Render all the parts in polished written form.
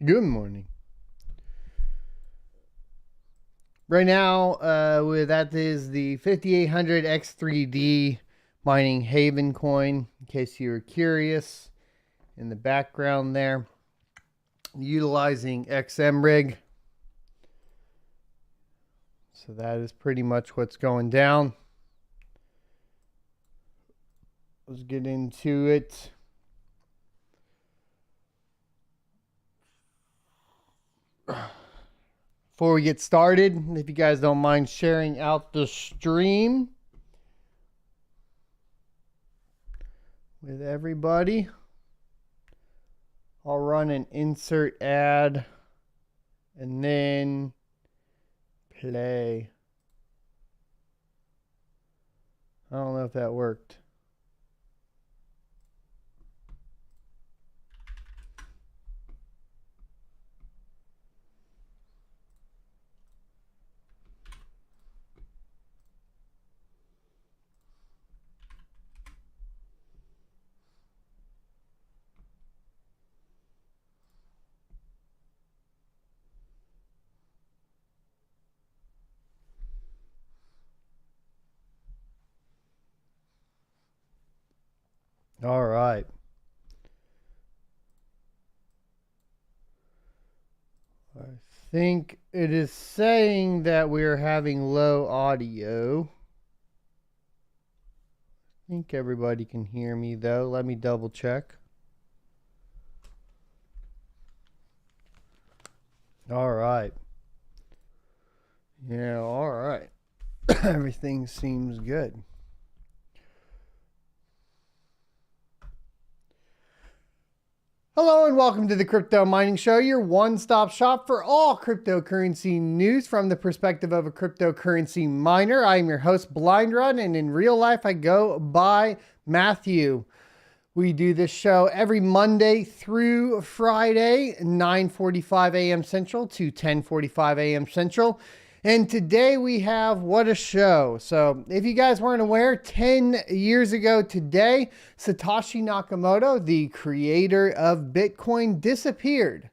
Good morning. Right now, that is the 5800 X3D mining Haven coin, in case you were curious. In the background there, utilizing XM rig. So that is pretty much what's going down. Let's get into it. Before we get started, if you guys don't mind sharing out the stream with everybody, I'll run an insert ad and then play. I don't know if that worked. All right. I think it is saying that we're having low audio. I think everybody can hear me though. Let me double check. All right. Yeah, all right. Everything seems good. Hello and welcome to the Crypto Mining Show, your one-stop shop for all cryptocurrency news from the perspective of a cryptocurrency miner. I am your host, Blind Run, and in real life I go by Matthew. We do this show every Monday through Friday, 9:45 a.m. Central to 10:45 a.m. Central. And today we have what a show. So if you guys weren't aware, 10 years ago today, Satoshi Nakamoto, the creator of Bitcoin, disappeared.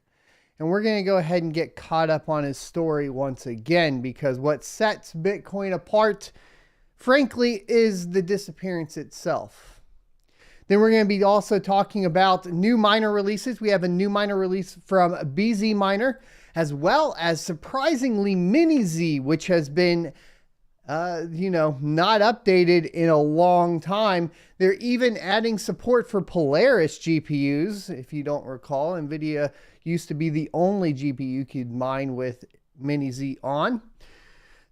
And we're going to go ahead and get caught up on his story once again, because what sets Bitcoin apart, frankly, is the disappearance itself. Then we're going to be also talking about new miner releases. We have a new miner release from Bzminer, as well as surprisingly Mini-Z, which has been, not updated in a long time. They're even adding support for Polaris GPUs. If you don't recall, NVIDIA used to be the only GPU you could mine with Mini-Z on.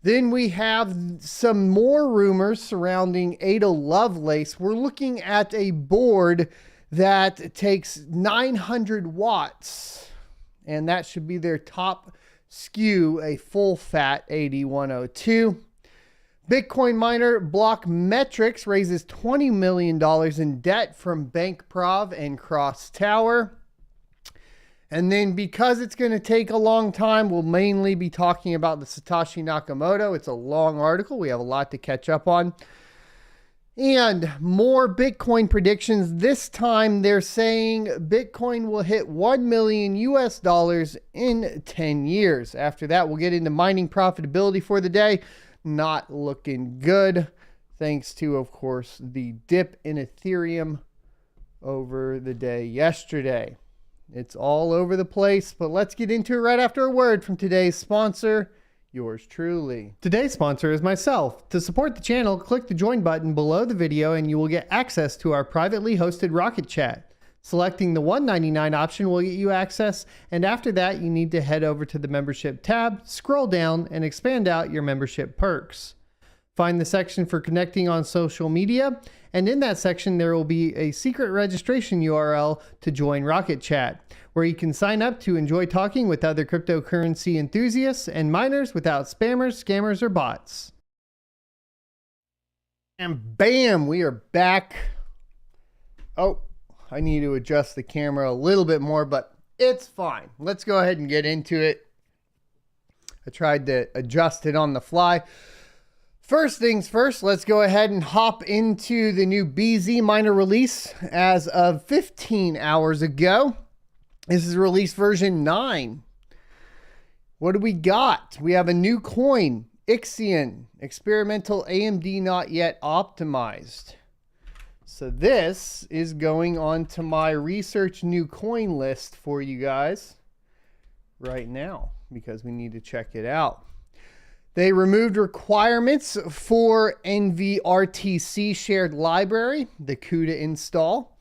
Then we have some more rumors surrounding Ada Lovelace. We're looking at a board that takes 900 watts. And that should be their top SKU, a full fat 8102. Bitcoin miner Blockmetrix raises $20 million in debt from Bank Prov and Cross Tower. And then because it's going to take a long time, we'll mainly be talking about the Satoshi Nakamoto. It's a long article. We have a lot to catch up on. And more Bitcoin predictions. This time they're saying Bitcoin will hit 1 million US dollars in 10 years. After that, we'll get into mining profitability for the day. Not looking good, thanks to, of course, the dip in Ethereum over the day yesterday. It's all over the place, but let's get into it right after a word from today's sponsor, yours truly. Today's sponsor is myself. To support the channel, click the join button below the video and you will get access to our privately hosted Rocket Chat. Selecting the $1.99 option will get you access, and after that you need to head over to the membership tab, scroll down, and expand out your membership perks. Find the section for connecting on social media, and in that section there will be a secret registration URL to join Rocket Chat, where you can sign up to enjoy talking with other cryptocurrency enthusiasts and miners without spammers, scammers, or bots. And bam, we are back. Oh, I need to adjust the camera a little bit more, but it's fine. Let's go ahead and get into it. I tried to adjust it on the fly. First things first, let's go ahead and hop into the new Bzminer release as of 15 hours ago. This is release version 9. What do we got? We have a new coin, Ixion, experimental AMD not yet optimized. So this is going on to my research new coin list for you guys right now because we need to check it out. They removed requirements for NVRTC shared library, the CUDA install.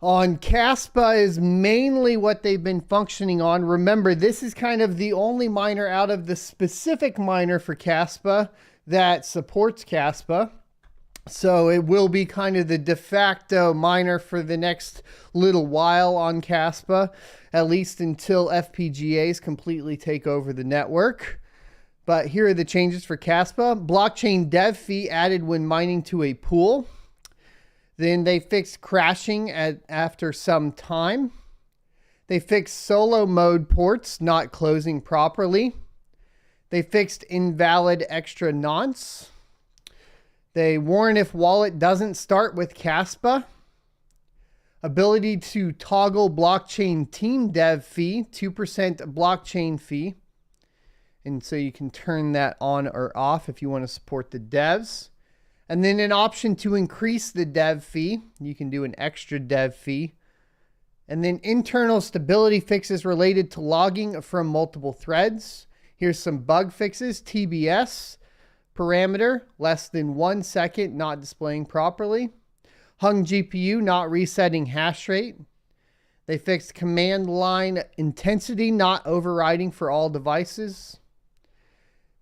On Caspa is mainly what they've been functioning on. Remember, this is kind of the only miner out of the specific miner for Caspa that supports Caspa. So it will be kind of the de facto miner for the next little while on Caspa, at least until FPGAs completely take over the network. But here are the changes for Caspa. Blockchain dev fee added when mining to a pool. Then they fixed crashing after some time. They fixed solo mode ports not closing properly. They fixed invalid extra nonce. They warn if wallet doesn't start with Caspa. Ability to toggle blockchain team dev fee, 2% blockchain fee. And so you can turn that on or off if you want to support the devs. And then an option to increase the dev fee. You can do an extra dev fee. And then internal stability fixes related to logging from multiple threads. Here's some bug fixes. TBS parameter, less than 1 second, not displaying properly. Hung GPU, not resetting hash rate. They fixed command line intensity, not overriding for all devices.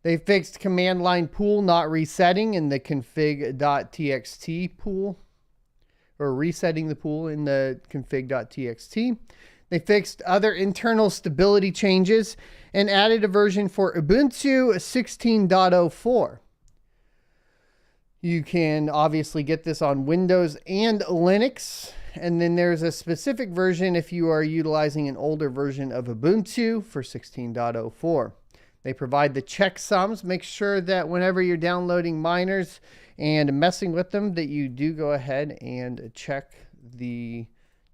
They fixed command line pool not resetting in the config.txt pool, or resetting the pool in the config.txt. They fixed other internal stability changes and added a version for Ubuntu 16.04. You can obviously get this on Windows and Linux. And then there's a specific version if you are utilizing an older version of Ubuntu for 16.04. They provide the checksums. Make sure that whenever you're downloading miners and messing with them, that you do go ahead and check the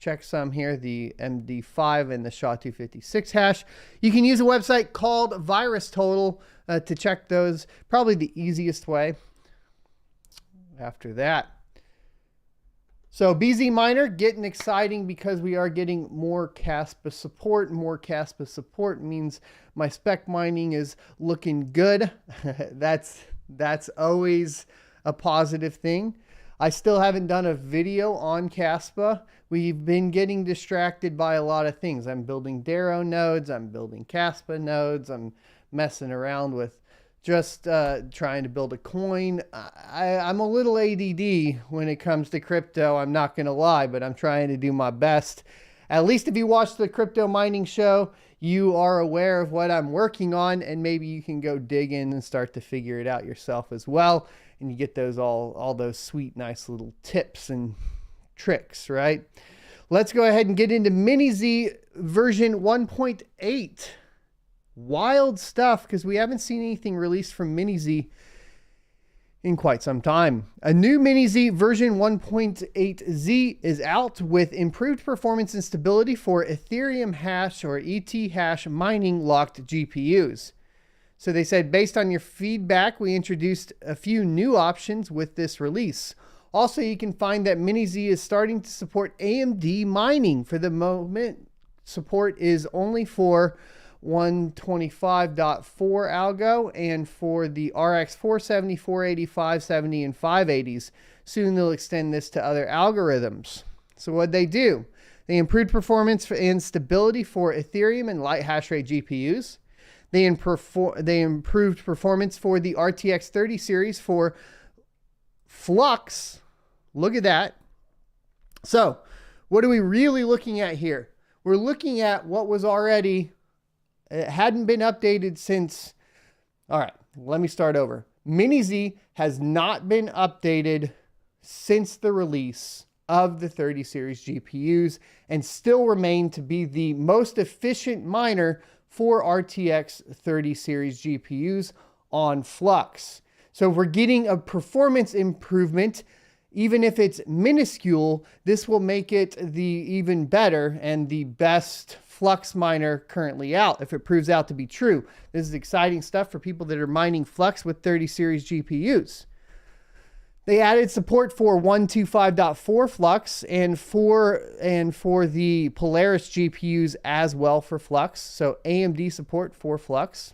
checksum here, the MD5 and the SHA-256 hash. You can use a website called VirusTotal to check those. Probably the easiest way after that. So Bzminer getting exciting because we are getting more Caspa support. More Caspa support means my spec mining is looking good. That's always a positive thing. I still haven't done a video on Caspa. We've been getting distracted by a lot of things. I'm building Darrow nodes. I'm building Caspa nodes. I'm messing around with just trying to build a coin. I'm a little ADD when it comes to crypto. I'm not going to lie, but I'm trying to do my best. At least if you watch the crypto mining show, you are aware of what I'm working on, and maybe you can go dig in and start to figure it out yourself as well. And you get those all those sweet, nice little tips and tricks, right? Let's go ahead and get into MiniZ version 1.8. Wild stuff, because we haven't seen anything released from MiniZ in quite some time. A new MiniZ version 1.8Z is out with improved performance and stability for Ethereum hash or ETH hash mining locked GPUs. So they said, based on your feedback, we introduced a few new options with this release. Also, you can find that MiniZ is starting to support AMD mining. For the moment, support is only for 125.4 algo and for the RX 470, 480, 570, and 580s. Soon they'll extend this to other algorithms. So what they do, they improved performance and stability for Ethereum and light hash rate GPUs. They improved performance for the RTX 30 series for Flux. Look at that. So what are we really looking at here? We're looking at what was already, it hadn't been updated since, all right, let me start over. MiniZ has not been updated since the release of the 30 series GPUs and still remain to be the most efficient miner for RTX 30 series GPUs on Flux. So if we're getting a performance improvement, even if it's minuscule, this will make it the even better and the best Flux miner currently out if it proves out to be true. This is exciting stuff for people that are mining Flux with 30 series GPUs. They added support for 125.4 Flux and for the Polaris GPUs as well for Flux. So AMD support for Flux.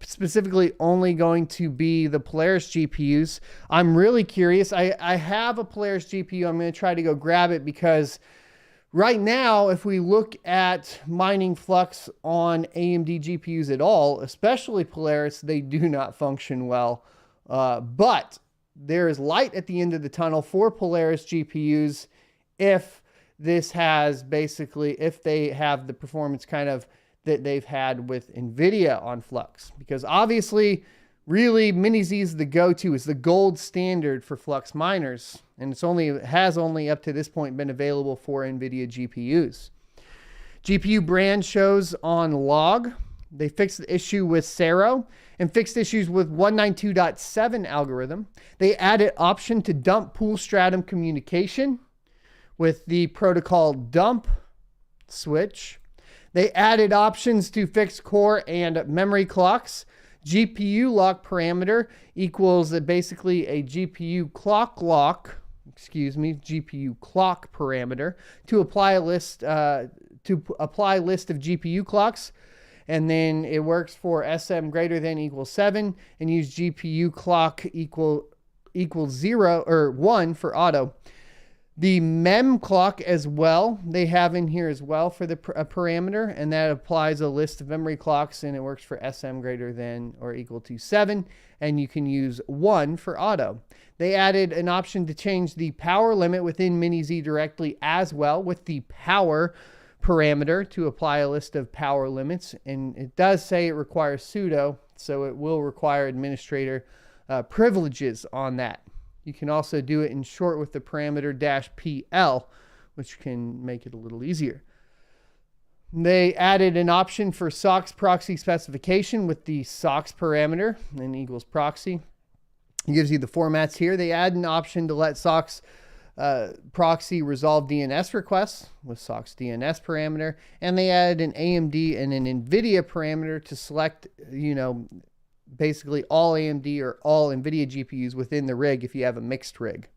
Specifically only going to be the Polaris GPUs. I'm really curious. I have a Polaris GPU. I'm going to try to go grab it because right now, if we look at mining Flux on AMD GPUs at all, especially Polaris, they do not function well. But there is light at the end of the tunnel for Polaris GPUs if this has basically, if they have the performance kind of that they've had with NVIDIA on Flux. Because obviously, really, Mini-Z is the go-to, is the gold standard for Flux miners. And it has only up to this point been available for NVIDIA GPUs. GPU brand shows on log. They fixed the issue with Cero and fixed issues with 192.7 algorithm. They added option to dump pool stratum communication with the protocol dump switch. They added options to fix core and memory clocks. GPU lock parameter equals basically a GPU clock parameter to apply a list of GPU clocks. And then it works for SM greater than equals 7 and use GPU clock equals 0 or 1 for auto. The mem clock as well, they have in here as well for the parameter, and that applies a list of memory clocks, and it works for SM greater than or equal to 7, and you can use 1 for auto. They added an option to change the power limit within Mini-Z directly as well with the power parameter to apply a list of power limits, and it does say it requires sudo, so it will require administrator privileges on that. You can also do it in short with the parameter -PL, which can make it a little easier. They added an option for SOX proxy specification with the SOX parameter and equals proxy. It gives you the formats here. They add an option to let SOX proxy resolve DNS requests with SOX DNS parameter. And they added an AMD and an NVIDIA parameter to select, basically all AMD or all NVIDIA GPUs within the rig if you have a mixed rig.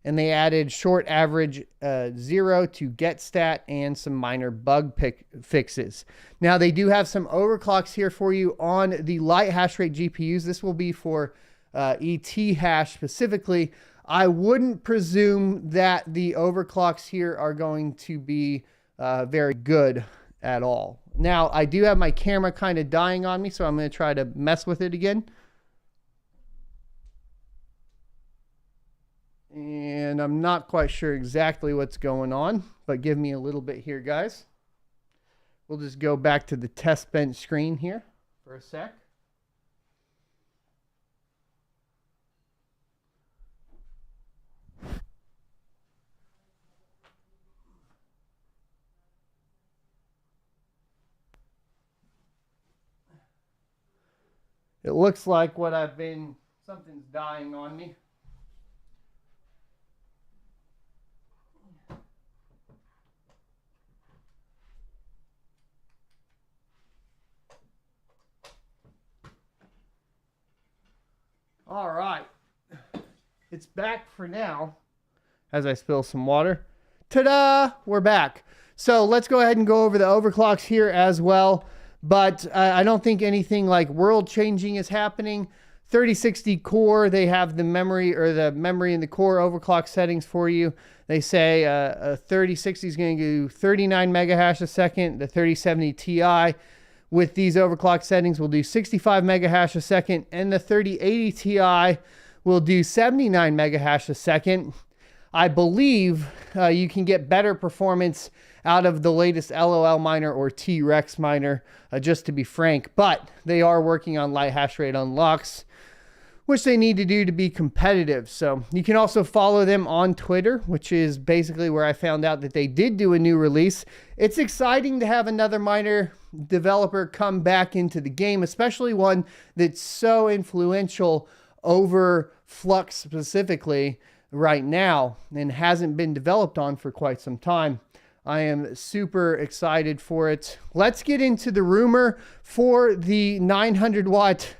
And they added short average 0 to get stat and some minor bug fixes. Now they do have some overclocks here for you on the light hash rate GPUs. This will be for ET hash specifically. I wouldn't presume that the overclocks here are going to be very good at all. Now, I do have my camera kind of dying on me, so I'm going to try to mess with it again. And I'm not quite sure exactly what's going on, but give me a little bit here, guys. We'll just go back to the test bench screen here for a sec. It looks like something's dying on me. All right, it's back for now. As I spill some water. Ta-da! We're back. So let's go ahead and go over the overclocks here as well. But I don't think anything like world changing is happening. 3060 core, they have the memory and the core overclock settings for you. They say a 3060 is going to do 39 megahash a second. The 3070 Ti with these overclock settings will do 65 megahash a second. And the 3080 Ti will do 79 megahash a second. I believe you can get better performance out of the latest LOL miner or T-Rex miner, just to be frank. But they are working on light hash rate unlocks, which they need to do to be competitive. So you can also follow them on Twitter, which is basically where I found out that they did do a new release. It's exciting to have another miner developer come back into the game, especially one that's so influential over Flux specifically right now and hasn't been developed on for quite some time. I am super excited for it. Let's get into the rumor for the 900 watt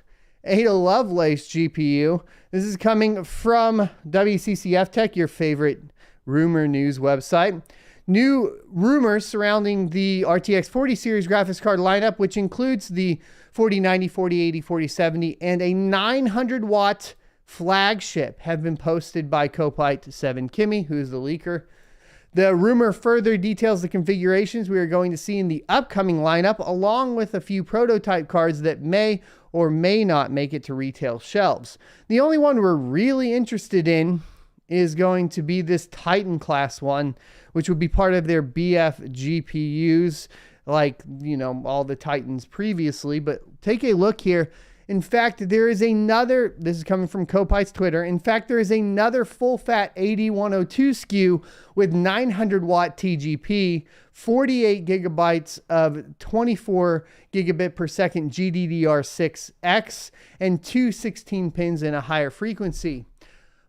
Ada Lovelace GPU. This is coming from WCCF Tech, your favorite rumor news website. New rumors surrounding the RTX 40 series graphics card lineup, which includes the 4090, 4080, 4070, and a 900 watt flagship, have been posted by Copite7Kimmy, who is the leaker. The rumor further details the configurations we are going to see in the upcoming lineup, along with a few prototype cards that may or may not make it to retail shelves. The only one we're really interested in is going to be this Titan class one, which would be part of their BF GPUs, like, you know, all the Titans previously. But take a look here. In fact, there is another, this is coming from Copite's Twitter. In fact, there is another full fat 8102 SKU with 900 watt TGP, 48 gigabytes of 24 gigabit per second GDDR6X, and two 16 pins in a higher frequency.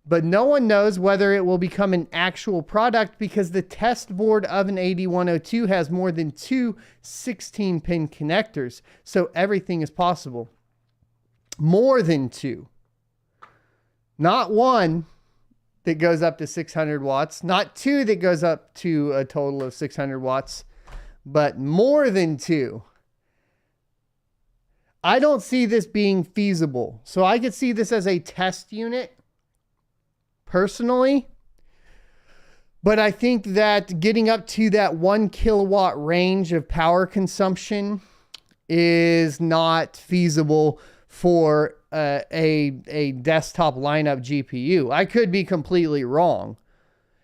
But no one knows whether it will become an actual product because the test board of an 8102 has more than two 16 pin connectors. So everything is possible. More than two. Not one that goes up to 600 watts. Not two that goes up to a total of 600 watts. But more than two. I don't see this being feasible. So I could see this as a test unit personally. But I think that getting up to that 1 kilowatt range of power consumption is not feasible for a desktop lineup GPU. I could be completely wrong,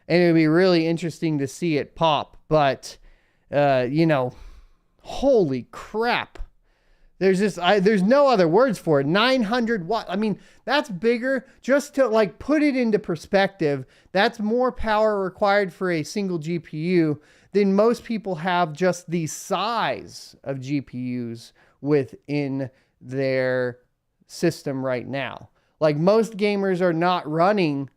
and it would be really interesting to see it pop. But you know, holy crap! There's just there's no other words for it. 900 watt. I mean, that's bigger. Just to like put it into perspective, that's more power required for a single GPU than most people have just the size of GPUs within their system right now. Like, most gamers are not running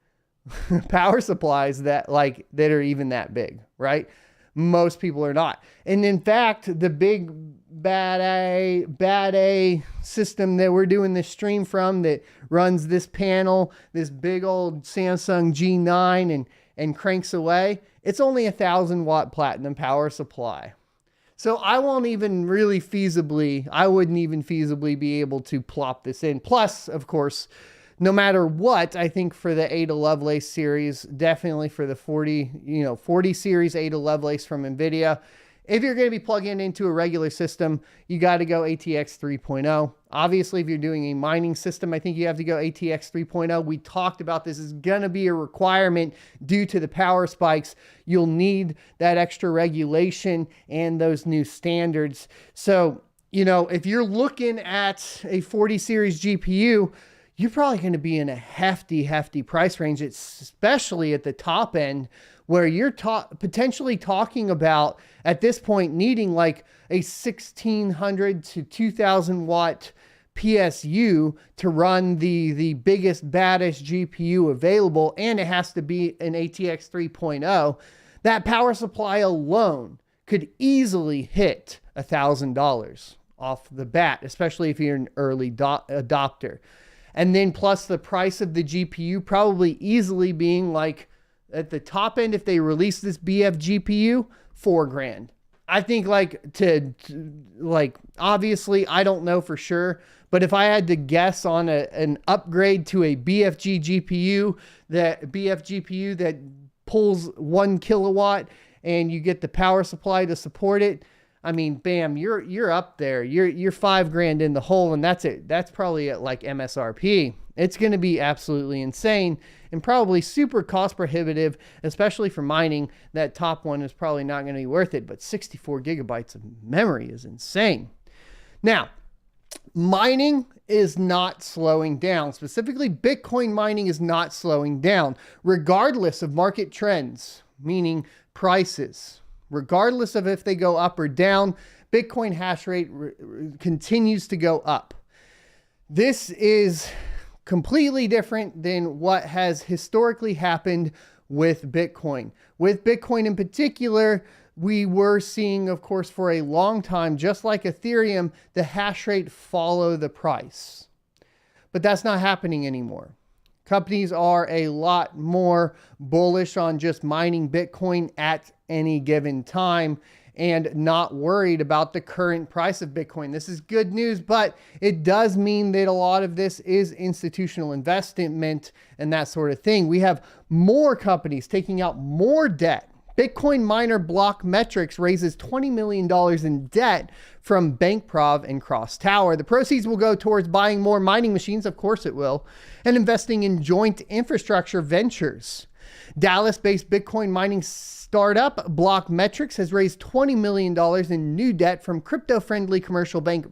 power supplies that are even that big, right? Most people are not. And in fact, the big bad A system that we're doing this stream from that runs this panel, this big old Samsung G9 and cranks away, it's only 1,000 watt platinum power supply. So I wouldn't even feasibly be able to plop this in. Plus, of course, no matter what, I think for the Ada Lovelace series, definitely for the 40 series Ada Lovelace from NVIDIA, if you're going to be plugging into a regular system, you got to go ATX 3.0. Obviously, if you're doing a mining system, I think you have to go ATX 3.0. We talked about this is going to be a requirement due to the power spikes. You'll need that extra regulation and those new standards. So, you know, if you're looking at a 40 series GPU, you're probably going to be in a hefty price range, especially at the top end, where you're potentially talking about, at this point, needing like a 1,600 to 2,000 watt PSU to run the biggest, baddest GPU available, and it has to be an ATX 3.0. That power supply alone could easily hit $1,000 off the bat, especially if you're an early adopter. And then plus the price of the GPU probably easily being like, at the top end, if they release this BF GPU, $4,000. I think obviously I don't know for sure, but if I had to guess on an upgrade to a BFG GPU, that pulls 1 kilowatt and you get the power supply to support it, I mean, bam, you're up there. You're $5,000 in the hole, and that's it. That's probably at like MSRP. It's going to be absolutely insane and probably super cost prohibitive, especially for mining. That top one is probably not going to be worth it, but 64 gigabytes of memory is insane. Now, mining is not slowing down. Specifically, Bitcoin mining is not slowing down, regardless of market trends, meaning prices. Regardless of if they go up or down, Bitcoin hash rate continues to go up. This is completely different than what has historically happened with Bitcoin. With Bitcoin in particular, we were seeing, of course, for a long time, just like Ethereum, the hash rate follow the price. But that's not happening anymore. Companies are a lot more bullish on just mining Bitcoin at any given time and not worried about the current price of Bitcoin. This is good news, but it does mean that a lot of this is institutional investment and that sort of thing. We have more companies taking out more debt. Bitcoin miner Blockmetrix raises $20 million in debt from Bankprov and Cross Tower. The proceeds will go towards buying more mining machines, of course it will, and investing in joint infrastructure ventures. Dallas-based Bitcoin mining startup Blockmetrix has raised $20 million in new debt from crypto-friendly commercial bank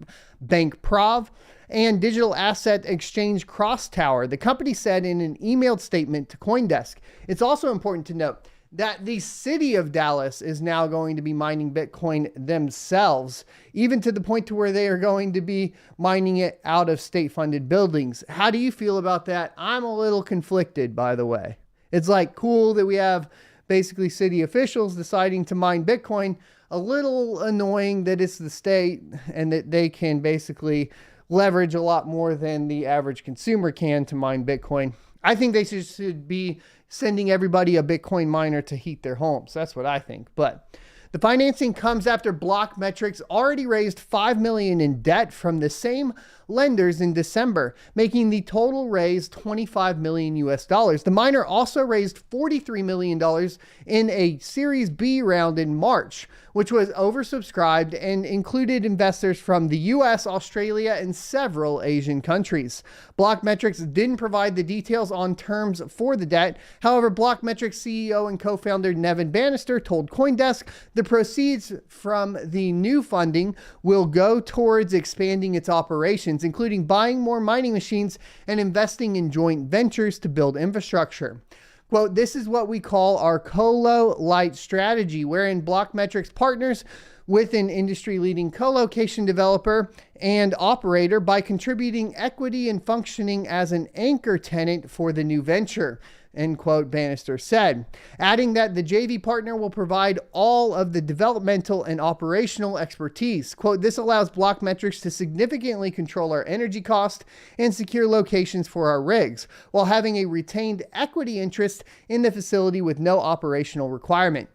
Bankprov and digital asset exchange Cross Tower. The company said in an emailed statement to CoinDesk. It's also important to note that the city of Dallas is now going to be mining Bitcoin themselves, even to the point to where they are going to be mining it out of state-funded buildings. How do you feel about that? I'm a little conflicted, by the way. It's like cool that we have basically city officials deciding to mine Bitcoin. A little annoying that it's the state and that they can basically leverage a lot more than the average consumer can to mine Bitcoin. I think they should be sending everybody a Bitcoin miner to heat their homes. That's what I think. But the financing comes after Blockmetrix already raised $5 million in debt from the same lenders in December, making the total raise $25 million US. The miner also raised $43 million in a Series B round in March, which was oversubscribed and included investors from the US, Australia, and several Asian countries. Blockmetrix didn't provide the details on terms for the debt. However, Blockmetrix CEO and co-founder Nevin Bannister told CoinDesk the proceeds from the new funding will go towards expanding its operations, including buying more mining machines and investing in joint ventures to build infrastructure. Quote, this is what we call our colo light strategy, wherein Blockmetrix partners with an industry-leading colocation developer and operator by contributing equity and functioning as an anchor tenant for the new venture, end quote, Bannister said, adding that the JV partner will provide all of the developmental and operational expertise. Quote, this allows Blockmetrix to significantly control our energy cost and secure locations for our rigs, while having a retained equity interest in the facility with no operational requirement.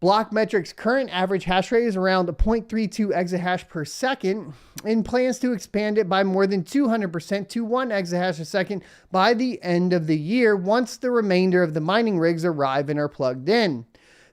Blockmetrix's current average hash rate is around 0.32 exahash per second and plans to expand it by more than 200% to 1 exahash a second by the end of the year once the remainder of the mining rigs arrive and are plugged in.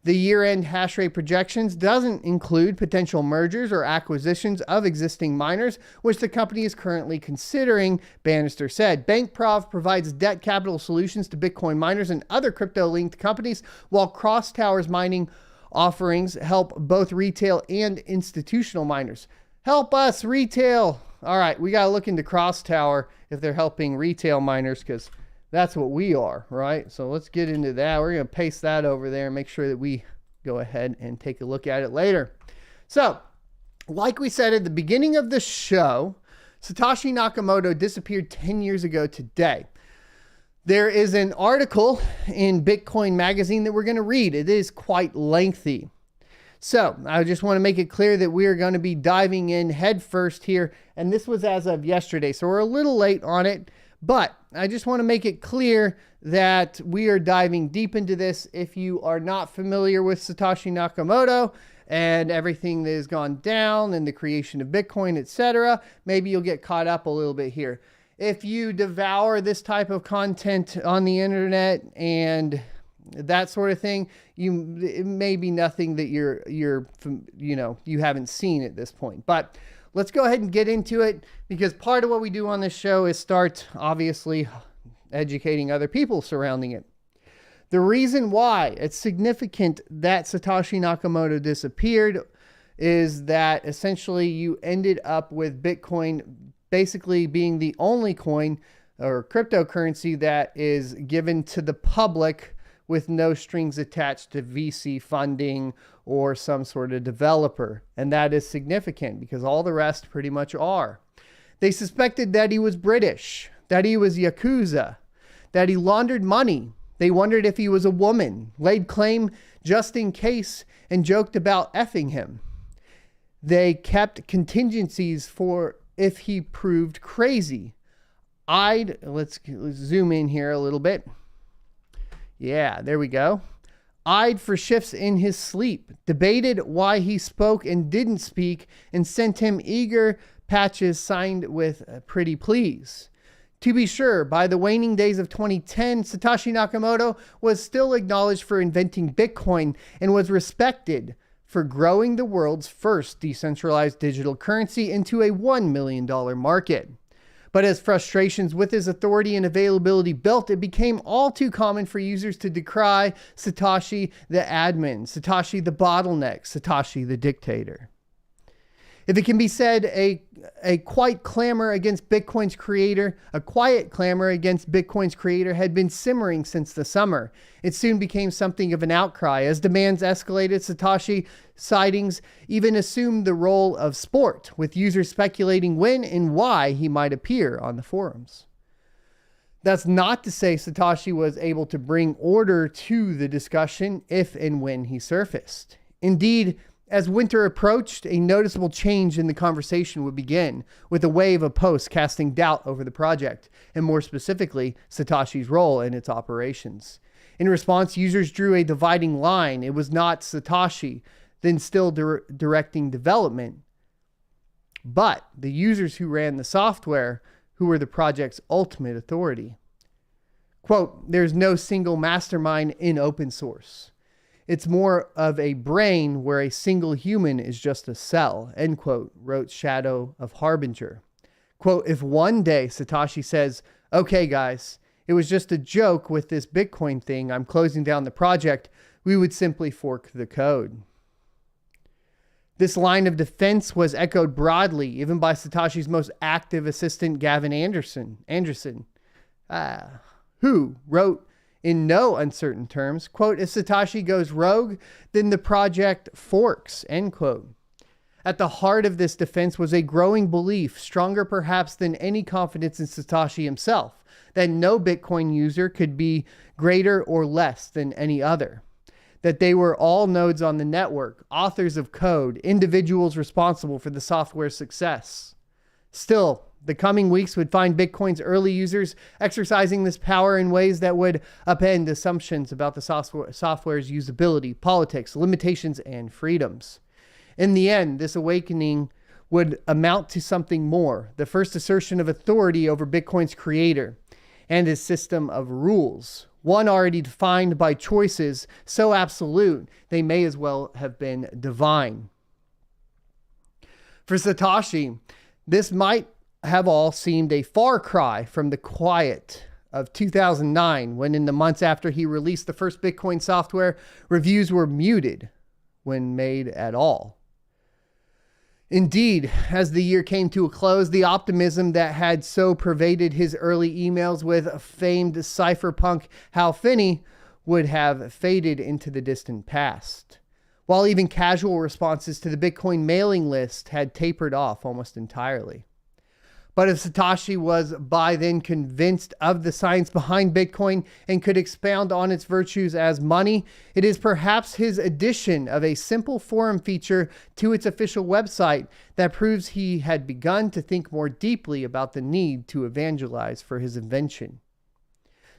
The year-end hash rate projections doesn't include potential mergers or acquisitions of existing miners, which the company is currently considering, Bannister said. Bankprov provides debt capital solutions to Bitcoin miners and other crypto-linked companies, while Cross Tower's mining offerings help both retail and institutional miners. Help us, retail. All right, we got to look into Cross Tower if they're helping retail miners, because that's what we are, right? So let's get into that. We're going to paste that over there and make sure that we go ahead and take a look at it later. So, like we said at the beginning of the show, Satoshi Nakamoto disappeared 10 years ago today. There is an article in Bitcoin Magazine that we're going to read. It is quite lengthy. So I just want to make it clear that we are going to be diving in head first here. And this was as of yesterday, so we're a little late on it. But I just want to make it clear that we are diving deep into this. If you are not familiar with Satoshi Nakamoto and everything that has gone down and the creation of Bitcoin, etc., maybe you'll get caught up a little bit here. If you devour this type of content on the internet and that sort of thing, it may be nothing that you haven't seen at this point. But let's go ahead and get into it, because part of what we do on this show is start, obviously, educating other people surrounding it. The reason why it's significant that Satoshi Nakamoto disappeared is that essentially you ended up with Bitcoin basically being the only coin or cryptocurrency that is given to the public with no strings attached to VC funding or some sort of developer. And that is significant because all the rest pretty much are. They suspected that he was British. that he was Yakuza, that he laundered money. They wondered if he was a woman, laid claim just in case, and joked about effing him. They kept contingencies for if he proved crazy. Let's zoom in here a little bit. Yeah, there we go. Eyed for shifts in his sleep, debated why he spoke and didn't speak, and sent him eager patches signed with pretty please. To be sure, by the waning days of 2010, Satoshi Nakamoto was still acknowledged for inventing Bitcoin and was respected for growing the world's first decentralized digital currency into a $1 million market. But as frustrations with his authority and availability built, it became all too common for users to decry Satoshi the admin, Satoshi the bottleneck, Satoshi the dictator. If it can be said, a quiet clamor against Bitcoin's creator had been simmering since the summer. It soon became something of an outcry. As demands escalated, Satoshi sightings even assumed the role of sport, with users speculating when and why he might appear on the forums. That's not to say Satoshi was able to bring order to the discussion if and when he surfaced. Indeed, as winter approached, a noticeable change in the conversation would begin, with a wave of posts casting doubt over the project, and more specifically, Satoshi's role in its operations. In response, users drew a dividing line. It was not Satoshi, then still directing development, but the users who ran the software, who were the project's ultimate authority. Quote, "There's no single mastermind in open source. It's more of a brain where a single human is just a cell," end quote, wrote Shadow of Harbinger. Quote, "If one day Satoshi says, okay guys, it was just a joke with this Bitcoin thing, I'm closing down the project, we would simply fork the code." This line of defense was echoed broadly, even by Satoshi's most active assistant, Gavin Anderson, who wrote in no uncertain terms, quote, "If Satoshi goes rogue, then the project forks," end quote. At the heart of this defense was a growing belief, stronger perhaps than any confidence in Satoshi himself, that no Bitcoin user could be greater or less than any other. That they were all nodes on the network, authors of code, individuals responsible for the software's success. Still, the coming weeks would find Bitcoin's early users exercising this power in ways that would upend assumptions about the software's usability, politics, limitations, and freedoms. In the end, this awakening would amount to something more, the first assertion of authority over Bitcoin's creator and his system of rules, one already defined by choices so absolute they may as well have been divine. For Satoshi, this might have all seemed a far cry from the quiet of 2009, when in the months after he released the first Bitcoin software, reviews were muted when made at all. Indeed, as the year came to a close, the optimism that had so pervaded his early emails with famed cypherpunk Hal Finney would have faded into the distant past, while even casual responses to the Bitcoin mailing list had tapered off almost entirely. But if Satoshi was by then convinced of the science behind Bitcoin and could expound on its virtues as money, it is perhaps his addition of a simple forum feature to its official website that proves he had begun to think more deeply about the need to evangelize for his invention.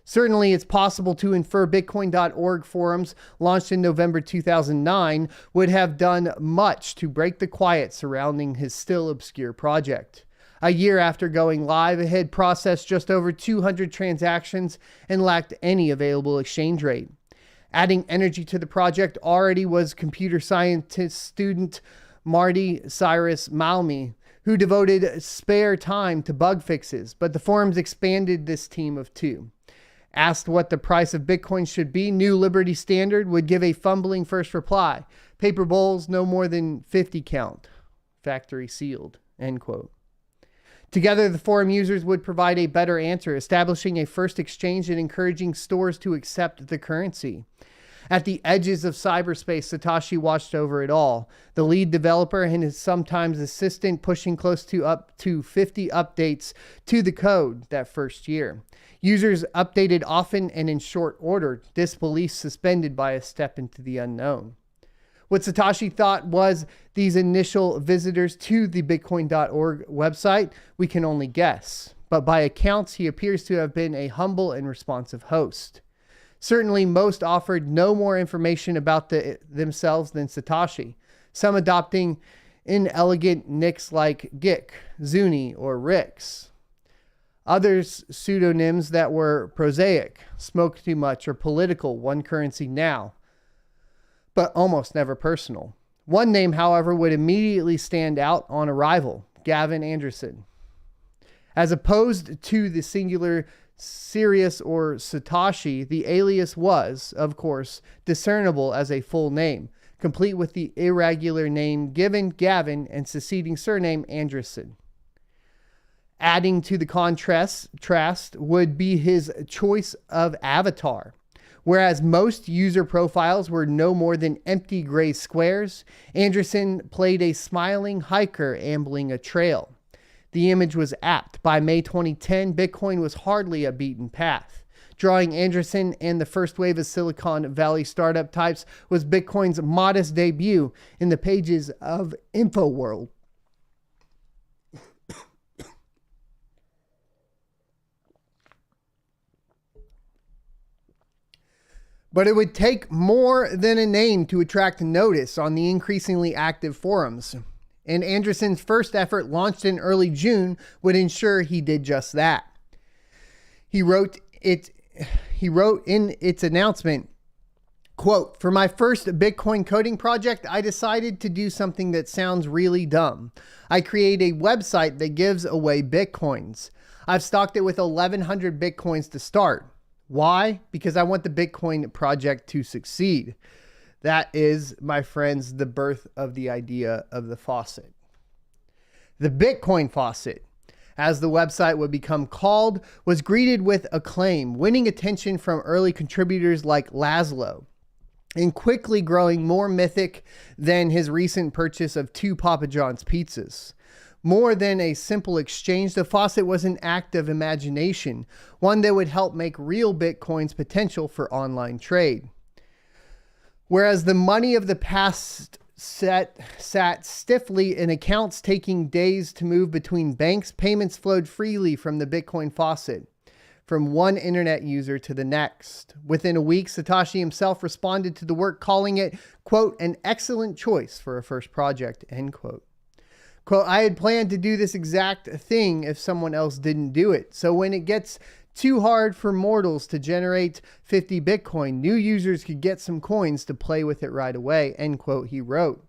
Certainly, it's possible to infer Bitcoin.org forums, launched in November 2009, would have done much to break the quiet surrounding his still obscure project. A year after going live, it had processed just over 200 transactions and lacked any available exchange rate. Adding energy to the project already was computer scientist student Marty Cyrus Malmi, who devoted spare time to bug fixes, but the forums expanded this team of two. Asked what the price of Bitcoin should be, New Liberty Standard would give a fumbling first reply. Paper bowls, no more than 50 count. Factory sealed, end quote. Together, the forum users would provide a better answer, establishing a first exchange and encouraging stores to accept the currency. At the edges of cyberspace, Satoshi watched over it all, the lead developer and his sometimes assistant pushing close to up to 50 updates to the code that first year. Users updated often and in short order, disbelief suspended by a step into the unknown. What Satoshi thought was these initial visitors to the Bitcoin.org website, we can only guess. But by accounts, he appears to have been a humble and responsive host. Certainly, most offered no more information about themselves than Satoshi, some adopting inelegant nicks like Gick, Zuni, or Rix. Others pseudonyms that were prosaic, smoke too much, or political, one currency now, but almost never personal. One name, however, would immediately stand out on arrival, Gavin Anderson. As opposed to the singular Sirius or Satoshi, the alias was, of course, discernible as a full name, complete with the irregular name given, Gavin, and succeeding surname, Anderson. Adding to the contrast would be his choice of avatar. Whereas most user profiles were no more than empty gray squares, Anderson played a smiling hiker ambling a trail. The image was apt. By May 2010, Bitcoin was hardly a beaten path. Drawing Anderson and the first wave of Silicon Valley startup types was Bitcoin's modest debut in the pages of InfoWorld. But it would take more than a name to attract notice on the increasingly active forums. And Anderson's first effort, launched in early June, would ensure he did just that. He wrote in its announcement, quote, "For my first Bitcoin coding project, I decided to do something that sounds really dumb. I create a website that gives away Bitcoins. I've stocked it with 1,100 Bitcoins to start. Why? Because I want the Bitcoin project to succeed." That is, my friends, the birth of the idea of the faucet. The Bitcoin faucet, as the website would become called, was greeted with acclaim, winning attention from early contributors like Laszlo, and quickly growing more mythic than his recent purchase of 2 Papa John's pizzas. More than a simple exchange, the faucet was an act of imagination, one that would help make real Bitcoin's potential for online trade. Whereas the money of the past sat stiffly in accounts taking days to move between banks, payments flowed freely from the Bitcoin faucet, from one internet user to the next. Within a week, Satoshi himself responded to the work, calling it, quote, "an excellent choice for a first project," end quote. Quote, "I had planned to do this exact thing if someone else didn't do it. So when it gets too hard for mortals to generate 50 Bitcoin, new users could get some coins to play with it right away," end quote, he wrote.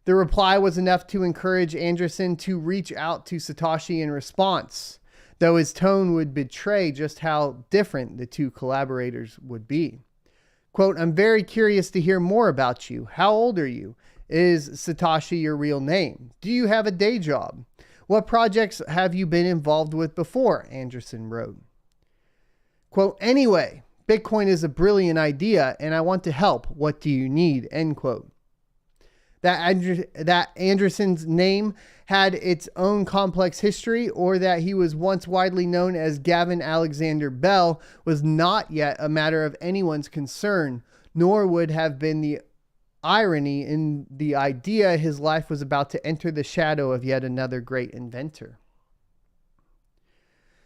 The reply was enough to encourage Anderson to reach out to Satoshi in response, though his tone would betray just how different the two collaborators would be. Quote, "I'm very curious to hear more about you. How old are you? Is Satoshi your real name? Do you have a day job? What projects have you been involved with before?" Anderson wrote. Quote, "Anyway, Bitcoin is a brilliant idea and I want to help. What do you need?" End quote. That Anderson's name had its own complex history, or that he was once widely known as Gavin Alexander Bell, was not yet a matter of anyone's concern, nor would have been the irony in the idea his life was about to enter the shadow of yet another great inventor.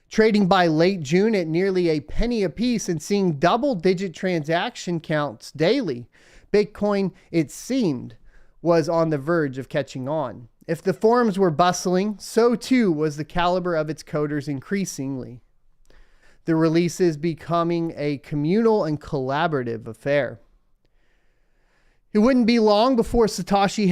Trading by late June at nearly a penny apiece and seeing double-digit transaction counts daily, Bitcoin, it seemed, was on the verge of catching on. If the forums were bustling, so too was the caliber of its coders increasingly. The releases becoming a communal and collaborative affair. It wouldn't be long before Satoshi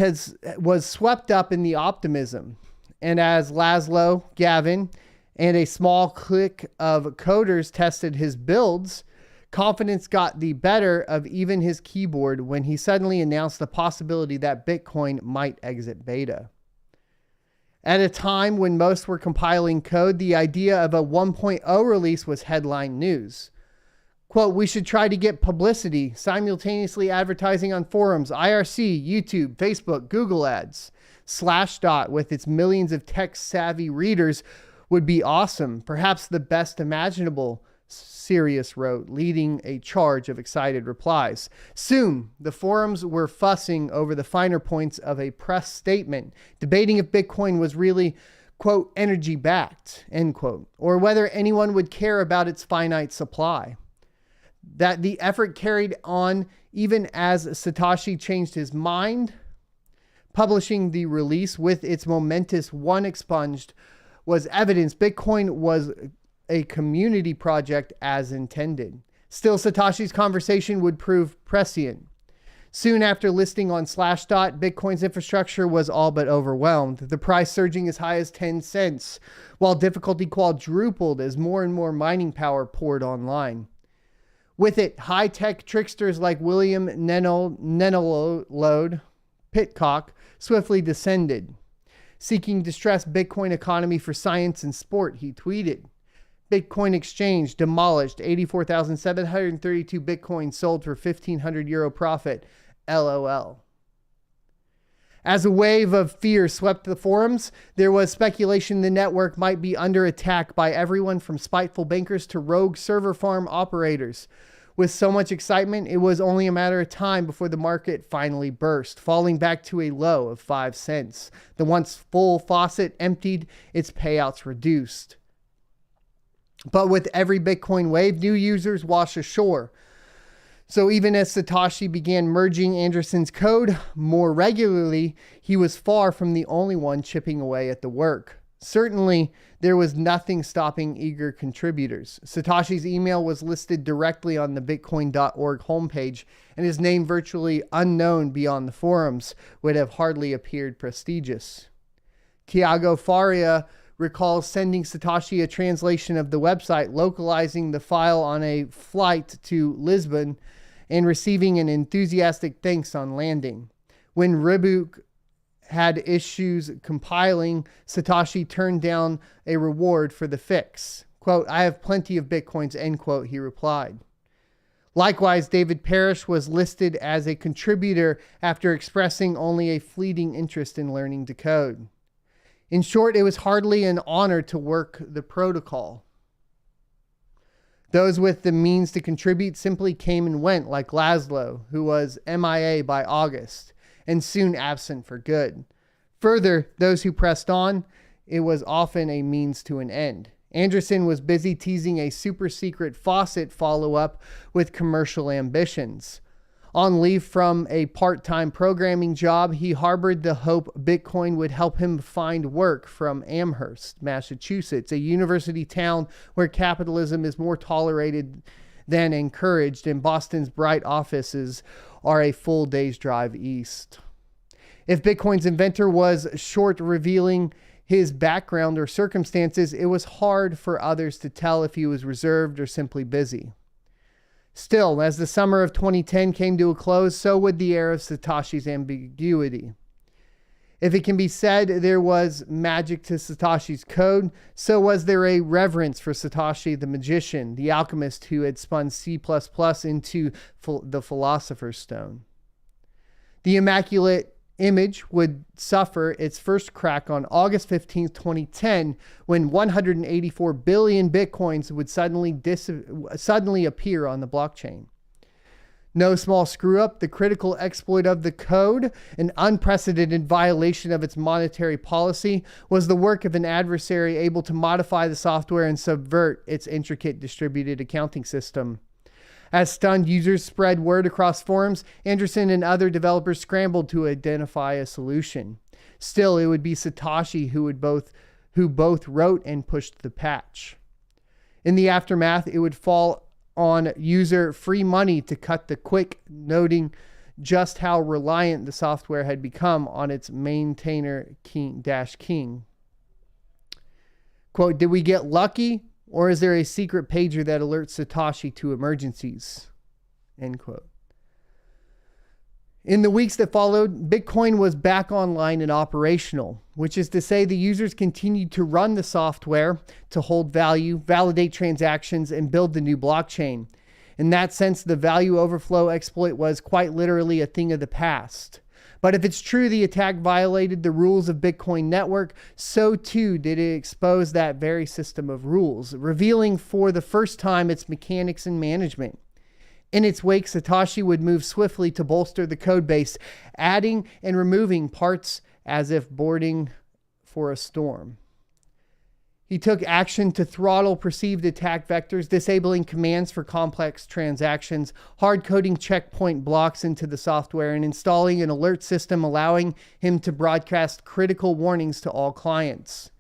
was swept up in the optimism. And as Laszlo, Gavin, and a small clique of coders tested his builds, confidence got the better of even his keyboard when he suddenly announced the possibility that Bitcoin might exit beta. At a time when most were compiling code, the idea of a 1.0 release was headline news. Quote, we should try to get publicity, simultaneously advertising on forums, IRC, YouTube, Facebook, Google ads. Slashdot, with its millions of tech-savvy readers, would be awesome. Perhaps the best imaginable, Sirius wrote, leading a charge of excited replies. Soon, the forums were fussing over the finer points of a press statement, debating if Bitcoin was really, quote, energy-backed, end quote, or whether anyone would care about its finite supply. That the effort carried on even as Satoshi changed his mind. Publishing the release with its momentous one expunged was evidence Bitcoin was a community project as intended. Still, Satoshi's conversation would prove prescient. Soon after listing on Slashdot, Bitcoin's infrastructure was all but overwhelmed, the price surging as high as 10 cents, while difficulty quadrupled as more and more mining power poured online. With it, high-tech tricksters like William Nenelode Pitcock swiftly descended. Seeking distressed Bitcoin economy for science and sport, he tweeted, Bitcoin exchange demolished, 84,732 Bitcoin sold for 1,500 euro profit, LOL. As a wave of fear swept the forums, there was speculation the network might be under attack by everyone from spiteful bankers to rogue server farm operators. With so much excitement, it was only a matter of time before the market finally burst, falling back to a low of 5 cents. The once full faucet emptied, its payouts reduced. But with every Bitcoin wave, new users wash ashore. So even as Satoshi began merging Andreessen's code more regularly, he was far from the only one chipping away at the work. Certainly, there was nothing stopping eager contributors. Satoshi's email was listed directly on the Bitcoin.org homepage, and his name, virtually unknown beyond the forums, would have hardly appeared prestigious. Tiago Faria recalls sending Satoshi a translation of the website, localizing the file on a flight to Lisbon, and receiving an enthusiastic thanks on landing. When Reboot had issues compiling, Satoshi turned down a reward for the fix. Quote, I have plenty of Bitcoins, end quote, he replied. Likewise, David Parrish was listed as a contributor after expressing only a fleeting interest in learning to code. In short, it was hardly an honor to work the protocol. Those with the means to contribute simply came and went, like Laszlo, who was MIA by August, and soon absent for good. Further, those who pressed on, it was often a means to an end. Andreessen was busy teasing a super secret faucet follow-up with commercial ambitions. On leave from a part-time programming job, he harbored the hope Bitcoin would help him find work from Amherst, Massachusetts, a university town where capitalism is more tolerated than encouraged, and Boston's bright offices are a full day's drive east. If Bitcoin's inventor was short revealing his background or circumstances, it was hard for others to tell if he was reserved or simply busy. Still, as the summer of 2010 came to a close, so would the air of Satoshi's ambiguity. If it can be said there was magic to Satoshi's code, so was there a reverence for Satoshi the magician, the alchemist who had spun C++ into the Philosopher's Stone. The Immaculate Image would suffer its first crack on August 15, 2010, when 184 billion Bitcoins would suddenly appear on the blockchain. No small screw-up, the critical exploit of the code, an unprecedented violation of its monetary policy, was the work of an adversary able to modify the software and subvert its intricate distributed accounting system. As stunned users spread word across forums, Andreessen and other developers scrambled to identify a solution. Still, it would be Satoshi who both wrote and pushed the patch. In the aftermath, it would fall on user free money to cut the quick, noting just how reliant the software had become on its maintainer King. Quote, did we get lucky? Or is there a secret pager that alerts Satoshi to emergencies? End quote. In the weeks that followed, Bitcoin was back online and operational, which is to say the users continued to run the software to hold value, validate transactions, and build the new blockchain. In that sense, the value overflow exploit was quite literally a thing of the past. But if it's true the attack violated the rules of Bitcoin network, so too did it expose that very system of rules, revealing for the first time its mechanics and management. In its wake, Satoshi would move swiftly to bolster the code base, adding and removing parts as if boarding for a storm. He took action to throttle perceived attack vectors, disabling commands for complex transactions, hard-coding checkpoint blocks into the software, and installing an alert system allowing him to broadcast critical warnings to all clients.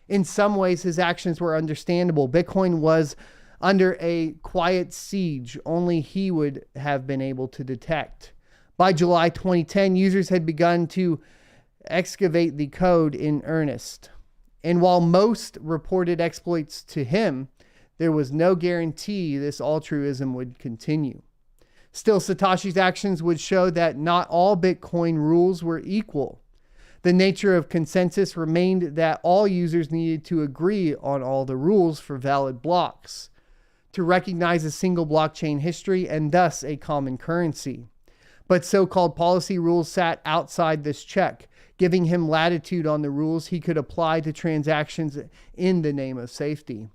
In some ways, his actions were understandable. Bitcoin was under a quiet siege only he would have been able to detect. By July 2010, users had begun to excavate the code in earnest. And while most reported exploits to him, there was no guarantee this altruism would continue. Still, Satoshi's actions would show that not all Bitcoin rules were equal. The nature of consensus remained that all users needed to agree on all the rules for valid blocks, to recognize a single blockchain history and thus a common currency. But so-called policy rules sat outside this check, giving him latitude on the rules he could apply to transactions in the name of safety.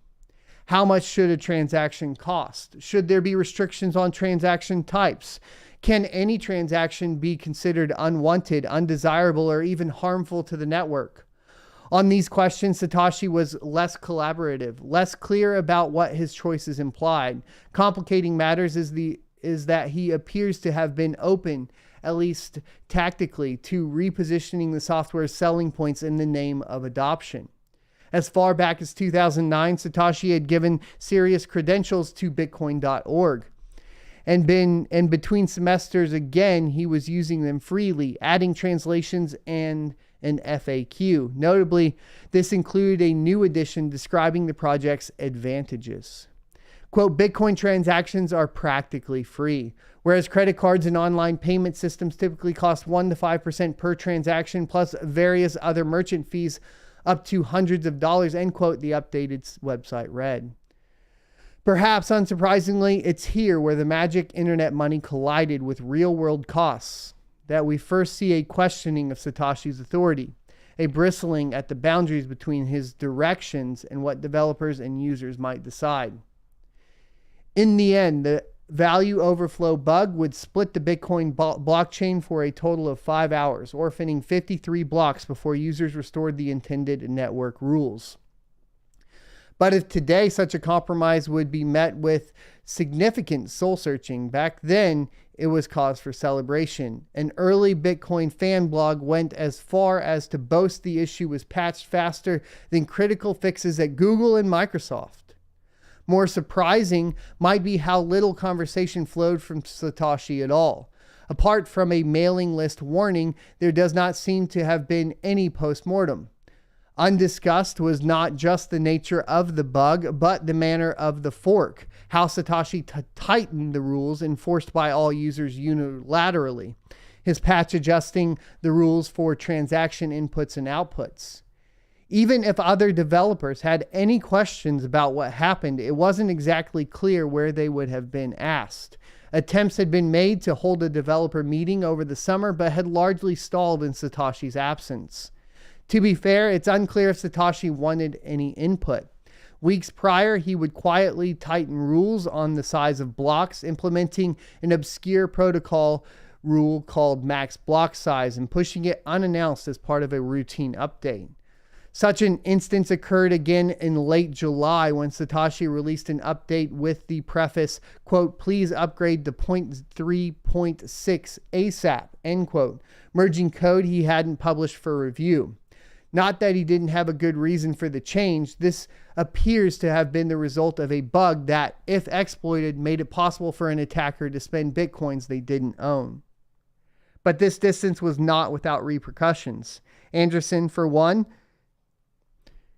How much should a transaction cost? Should there be restrictions on transaction types? Can any transaction be considered unwanted, undesirable, or even harmful to the network? On these questions, Satoshi was less collaborative, less clear about what his choices implied. Complicating matters is that he appears to have been open, at least tactically, to repositioning the software's selling points in the name of adoption. As far back as 2009, Satoshi had given serious credentials to Bitcoin.org. And between semesters, again, he was using them freely, adding translations and an FAQ. Notably, this included a new edition describing the project's advantages. Quote, Bitcoin transactions are practically free, whereas credit cards and online payment systems typically cost 1% to 5% per transaction, plus various other merchant fees up to hundreds of dollars, end quote, the updated website read. Perhaps unsurprisingly, it's here where the magic internet money collided with real-world costs that we first see a questioning of Satoshi's authority, a bristling at the boundaries between his directions and what developers and users might decide. In the end, the value overflow bug would split the Bitcoin blockchain for a total of 5 hours, orphaning 53 blocks before users restored the intended network rules. But if today such a compromise would be met with significant soul searching, back then it was cause for celebration. An early Bitcoin fan blog went as far as to boast the issue was patched faster than critical fixes at Google and Microsoft. More surprising might be how little conversation flowed from Satoshi at all. Apart from a mailing list warning, there does not seem to have been any post-mortem. Undiscussed was not just the nature of the bug, but the manner of the fork, how Satoshi tightened the rules enforced by all users unilaterally, his patch adjusting the rules for transaction inputs and outputs. Even if other developers had any questions about what happened, it wasn't exactly clear where they would have been asked. Attempts had been made to hold a developer meeting over the summer, but had largely stalled in Satoshi's absence. To be fair, it's unclear if Satoshi wanted any input. Weeks prior, he would quietly tighten rules on the size of blocks, implementing an obscure protocol rule called max block size and pushing it unannounced as part of a routine update. Such an instance occurred again in late July when Satoshi released an update with the preface, quote, please upgrade to 0.3.6 ASAP, end quote, merging code he hadn't published for review. Not that he didn't have a good reason for the change. This appears to have been the result of a bug that, if exploited, made it possible for an attacker to spend bitcoins they didn't own. But this distance was not without repercussions. Anderson, for one,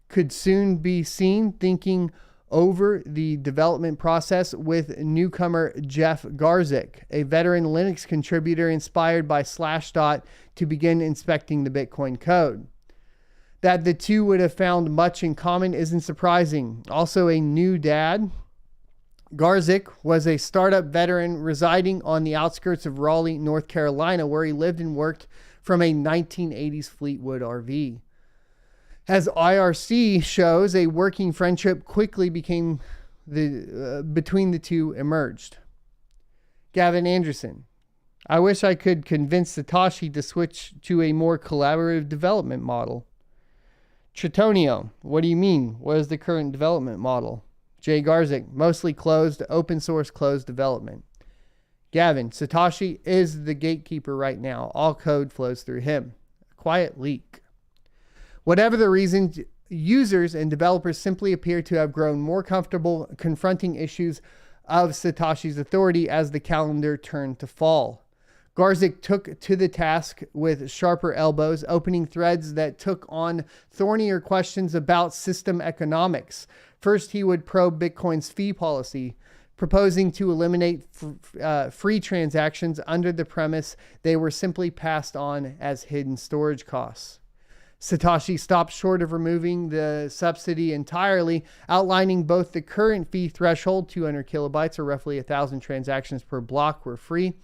could soon be seen thinking over the development process with newcomer Jeff Garzik, a veteran Linux contributor inspired by Slashdot to begin inspecting the Bitcoin code. That the two would have found much in common isn't surprising. Also a new dad, Garzik was a startup veteran residing on the outskirts of Raleigh, North Carolina, where he lived and worked from a 1980s Fleetwood RV. As IRC shows, a working friendship quickly became between the two emerged. Gavin Anderson. I wish I could convince Satoshi to switch to a more collaborative development model. Tritonio. What do you mean? What is the current development model? Jay Garzik. Mostly closed, open source closed development. Gavin. Satoshi is the gatekeeper right now. All code flows through him. A quiet leak. Whatever the reason, users and developers simply appear to have grown more comfortable confronting issues of Satoshi's authority as the calendar turned to fall. Garzik took to the task with sharper elbows, opening threads that took on thornier questions about system economics. First, he would probe Bitcoin's fee policy, proposing to eliminate free transactions under the premise they were simply passed on as hidden storage costs. Satoshi stopped short of removing the subsidy entirely, outlining both the current fee threshold, 200 kilobytes or roughly 1,000 transactions per block were free,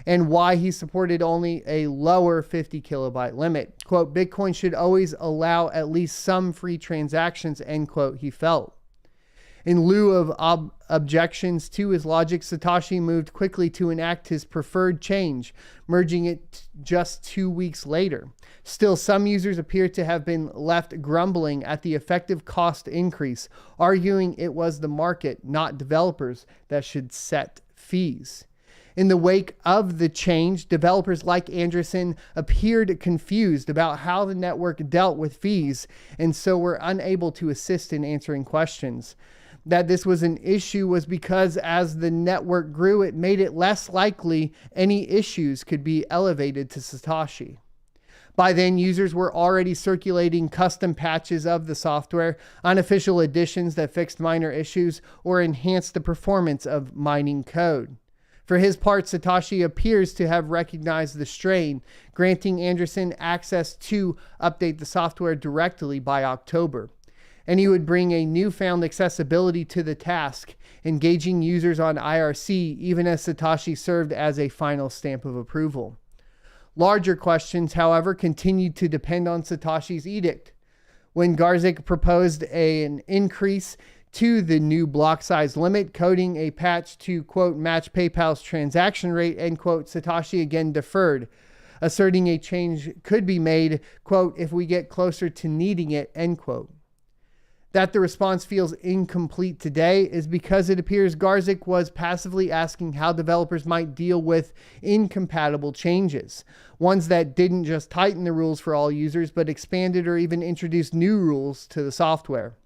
and why he supported only a lower 50 kilobyte limit. Quote, Bitcoin should always allow at least some free transactions, end quote, he felt. In lieu of objections to his logic, Satoshi moved quickly to enact his preferred change, merging it just 2 weeks later. Still, some users appear to have been left grumbling at the effective cost increase, arguing it was the market, not developers, that should set fees. In the wake of the change, developers like Anderson appeared confused about how the network dealt with fees, and so were unable to assist in answering questions. That this was an issue was because as the network grew, it made it less likely any issues could be elevated to Satoshi. By then, users were already circulating custom patches of the software, unofficial additions that fixed minor issues or enhanced the performance of mining code. For his part, Satoshi appears to have recognized the strain, granting Anderson access to update the software directly by October. And he would bring a newfound accessibility to the task, engaging users on IRC even as Satoshi served as a final stamp of approval. Larger questions, however, continued to depend on Satoshi's edict. When Garzik proposed an increase to the new block size limit, coding a patch to, quote, match PayPal's transaction rate, end quote, Satoshi again deferred, asserting a change could be made, quote, if we get closer to needing it, end quote. That the response feels incomplete today is because it appears Garzik was passively asking how developers might deal with incompatible changes, ones that didn't just tighten the rules for all users, but expanded or even introduced new rules to the software.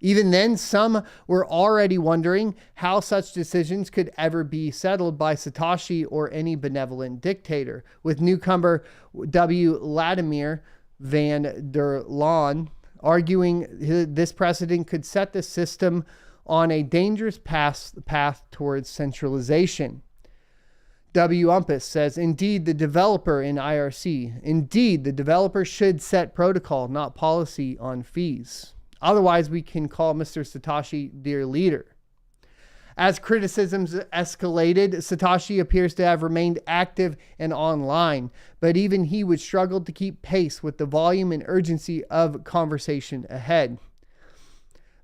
Even then, some were already wondering how such decisions could ever be settled by Satoshi or any benevolent dictator, with newcomer W. Vladimir van der Laan arguing this precedent could set the system on a dangerous path towards centralization. W. Umpus says, indeed, the developer in IRC, indeed, the developer should set protocol, not policy on fees. Otherwise, we can call Mr. Satoshi dear leader. As criticisms escalated, Satoshi appears to have remained active and online, but even he would struggle to keep pace with the volume and urgency of conversation ahead.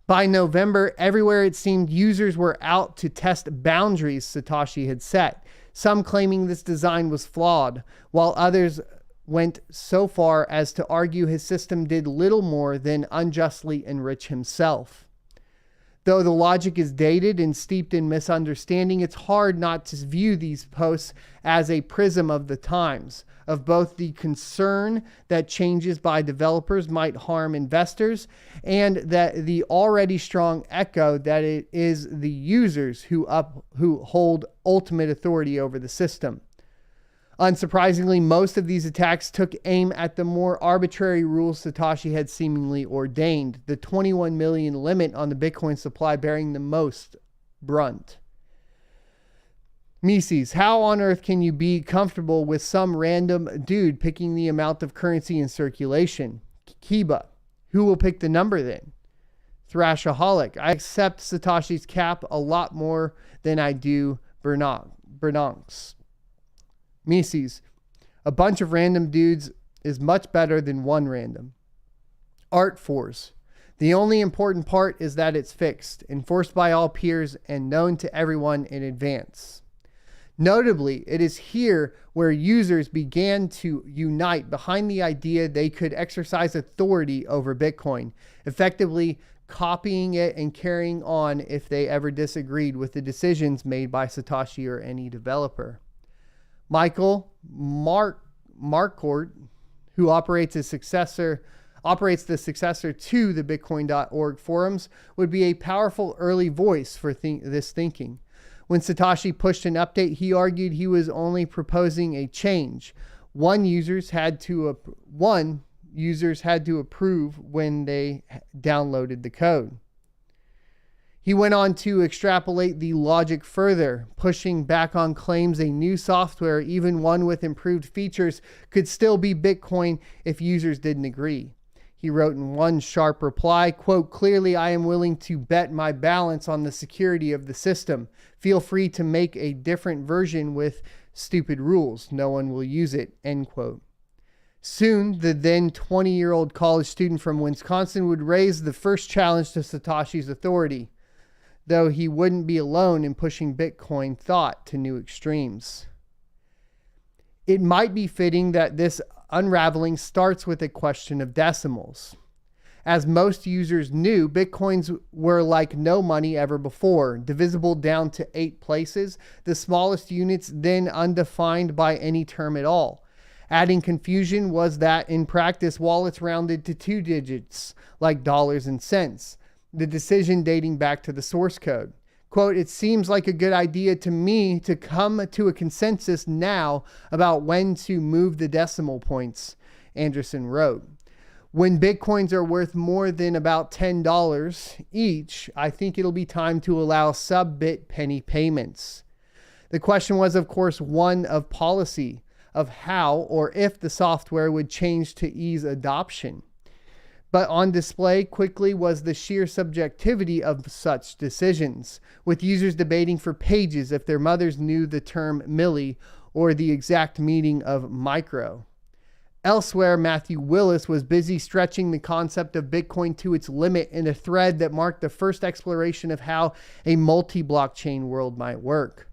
By November, everywhere it seemed users were out to test boundaries Satoshi had set, some claiming this design was flawed, while others went so far as to argue his system did little more than unjustly enrich himself. Though the logic is dated and steeped in misunderstanding, it's hard not to view these posts as a prism of the times, of both the concern that changes by developers might harm investors and that the already strong echo that it is the users who hold ultimate authority over the system. Unsurprisingly, most of these attacks took aim at the more arbitrary rules Satoshi had seemingly ordained, the 21 million limit on the Bitcoin supply bearing the most brunt. Mises, how on earth can you be comfortable with some random dude picking the amount of currency in circulation? Kiba, who will pick the number then? Thrashaholic. I accept Satoshi's cap a lot more than I do Bernanke's. Mises. A bunch of random dudes is much better than one random. Art Force. The only important part is that it's fixed, enforced by all peers, and known to everyone in advance. Notably, it is here where users began to unite behind the idea they could exercise authority over Bitcoin, effectively copying it and carrying on if they ever disagreed with the decisions made by Satoshi or any developer. Michael Marquardt, who operates the successor to the Bitcoin.org forums, would be a powerful early voice for this thinking. When Satoshi pushed an update, he argued he was only proposing a change. Users had to approve when they downloaded the code. He went on to extrapolate the logic further, pushing back on claims a new software, even one with improved features, could still be Bitcoin if users didn't agree. He wrote in one sharp reply, quote, "Clearly I am willing to bet my balance on the security of the system. Feel free to make a different version with stupid rules. No one will use it," end quote. Soon, the then 20-year-old college student from Wisconsin would raise the first challenge to Satoshi's authority, though he wouldn't be alone in pushing Bitcoin thought to new extremes. It might be fitting that this unraveling starts with a question of decimals. As most users knew, Bitcoins were like no money ever before, divisible down to 8 places, the smallest units then undefined by any term at all. Adding confusion was that, in practice, wallets rounded to 2 digits, like dollars and cents, the decision dating back to the source code. Quote, "It seems like a good idea to me to come to a consensus now about when to move the decimal points," Anderson wrote. "When Bitcoins are worth more than about $10 each, I think it'll be time to allow sub-bit penny payments." The question was, of course, one of policy, of how or if the software would change to ease adoption. But on display quickly was the sheer subjectivity of such decisions, with users debating for pages if their mothers knew the term milli or the exact meaning of micro. Elsewhere, Matthew Willis was busy stretching the concept of Bitcoin to its limit in a thread that marked the first exploration of how a multi-blockchain world might work.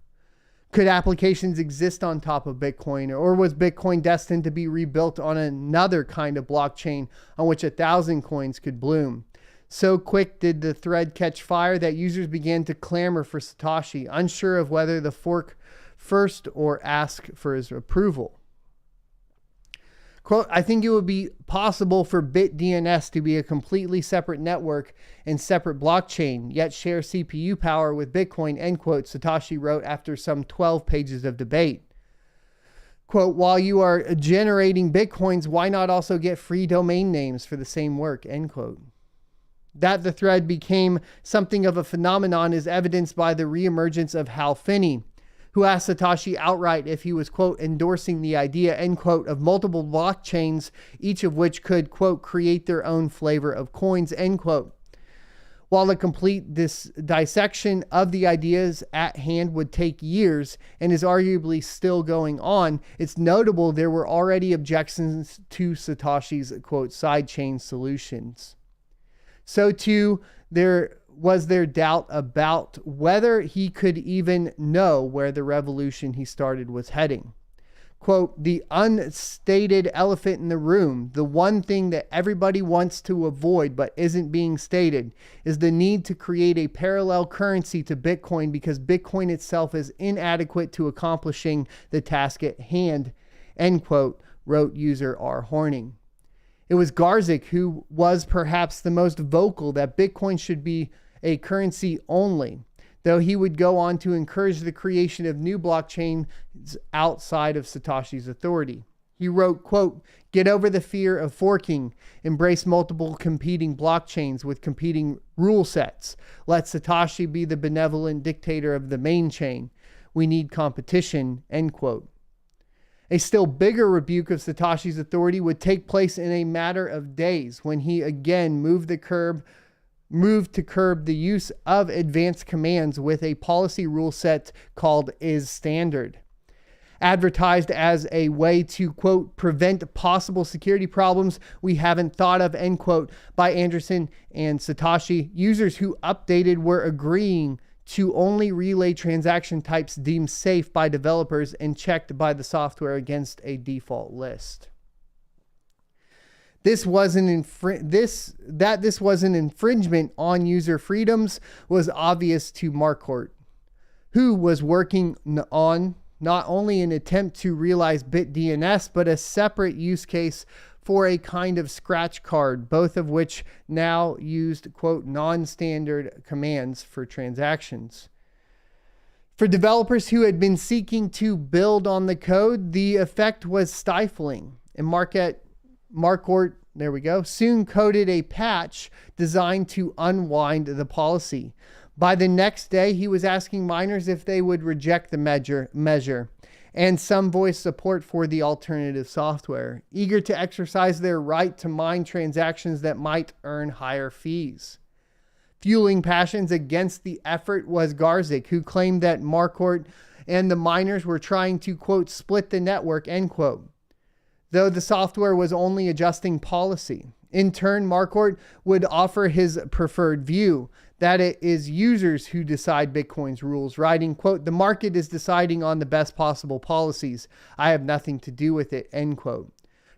Could applications exist on top of Bitcoin, or was Bitcoin destined to be rebuilt on another kind of blockchain on which 1,000 coins could bloom? So quick did the thread catch fire that users began to clamor for Satoshi, unsure of whether to fork first or ask for his approval. Quote, "I think it would be possible for BitDNS to be a completely separate network and separate blockchain, yet share CPU power with Bitcoin," end quote, Satoshi wrote after some 12 pages of debate. Quote, "While you are generating Bitcoins, why not also get free domain names for the same work," end quote. That the thread became something of a phenomenon is evidenced by the reemergence of Hal Finney, who asked Satoshi outright if he was, quote, endorsing the idea, end quote, of multiple blockchains, each of which could, quote, create their own flavor of coins, end quote. While the complete dissection of the ideas at hand would take years and is arguably still going on, it's notable there were already objections to Satoshi's, quote, sidechain solutions. So too, there was there doubt about whether he could even know where the revolution he started was heading. Quote, "The unstated elephant in the room, the one thing that everybody wants to avoid but isn't being stated, is the need to create a parallel currency to Bitcoin because Bitcoin itself is inadequate to accomplishing the task at hand," end quote, wrote user R. Horning. It was Garzik who was perhaps the most vocal that Bitcoin should be a currency only, though he would go on to encourage the creation of new blockchains outside of Satoshi's authority. He wrote, quote, "Get over the fear of forking, embrace multiple competing blockchains with competing rule sets. Let Satoshi be the benevolent dictator of the main chain. We need competition," end quote. A still bigger rebuke of Satoshi's authority would take place in a matter of days when he again moved the curb moved to curb the use of advanced commands with a policy rule set called is standard. Advertised as a way to, quote, prevent possible security problems we haven't thought of, end quote, by Andreessen and Satoshi, users who updated were agreeing to only relay transaction types deemed safe by developers and checked by the software against a default list. This was an infringement on user freedoms was obvious to Marquardt, who was working on not only an attempt to realize BitDNS, but a separate use case for a kind of scratch card, both of which now used, quote, non-standard commands for transactions. For developers who had been seeking to build on the code, the effect was stifling. And Marquardt, there we go, soon coded a patch designed to unwind the policy. By the next day, he was asking miners if they would reject the measure and some voiced support for the alternative software, eager to exercise their right to mine transactions that might earn higher fees. Fueling passions against the effort was Garzik, who claimed that Marquardt and the miners were trying to, quote, split the network, end quote, though the software was only adjusting policy. In turn, Marquardt would offer his preferred view, that it is users who decide Bitcoin's rules, writing, quote, the market is deciding on the best possible policies. I have nothing to do with it, end quote.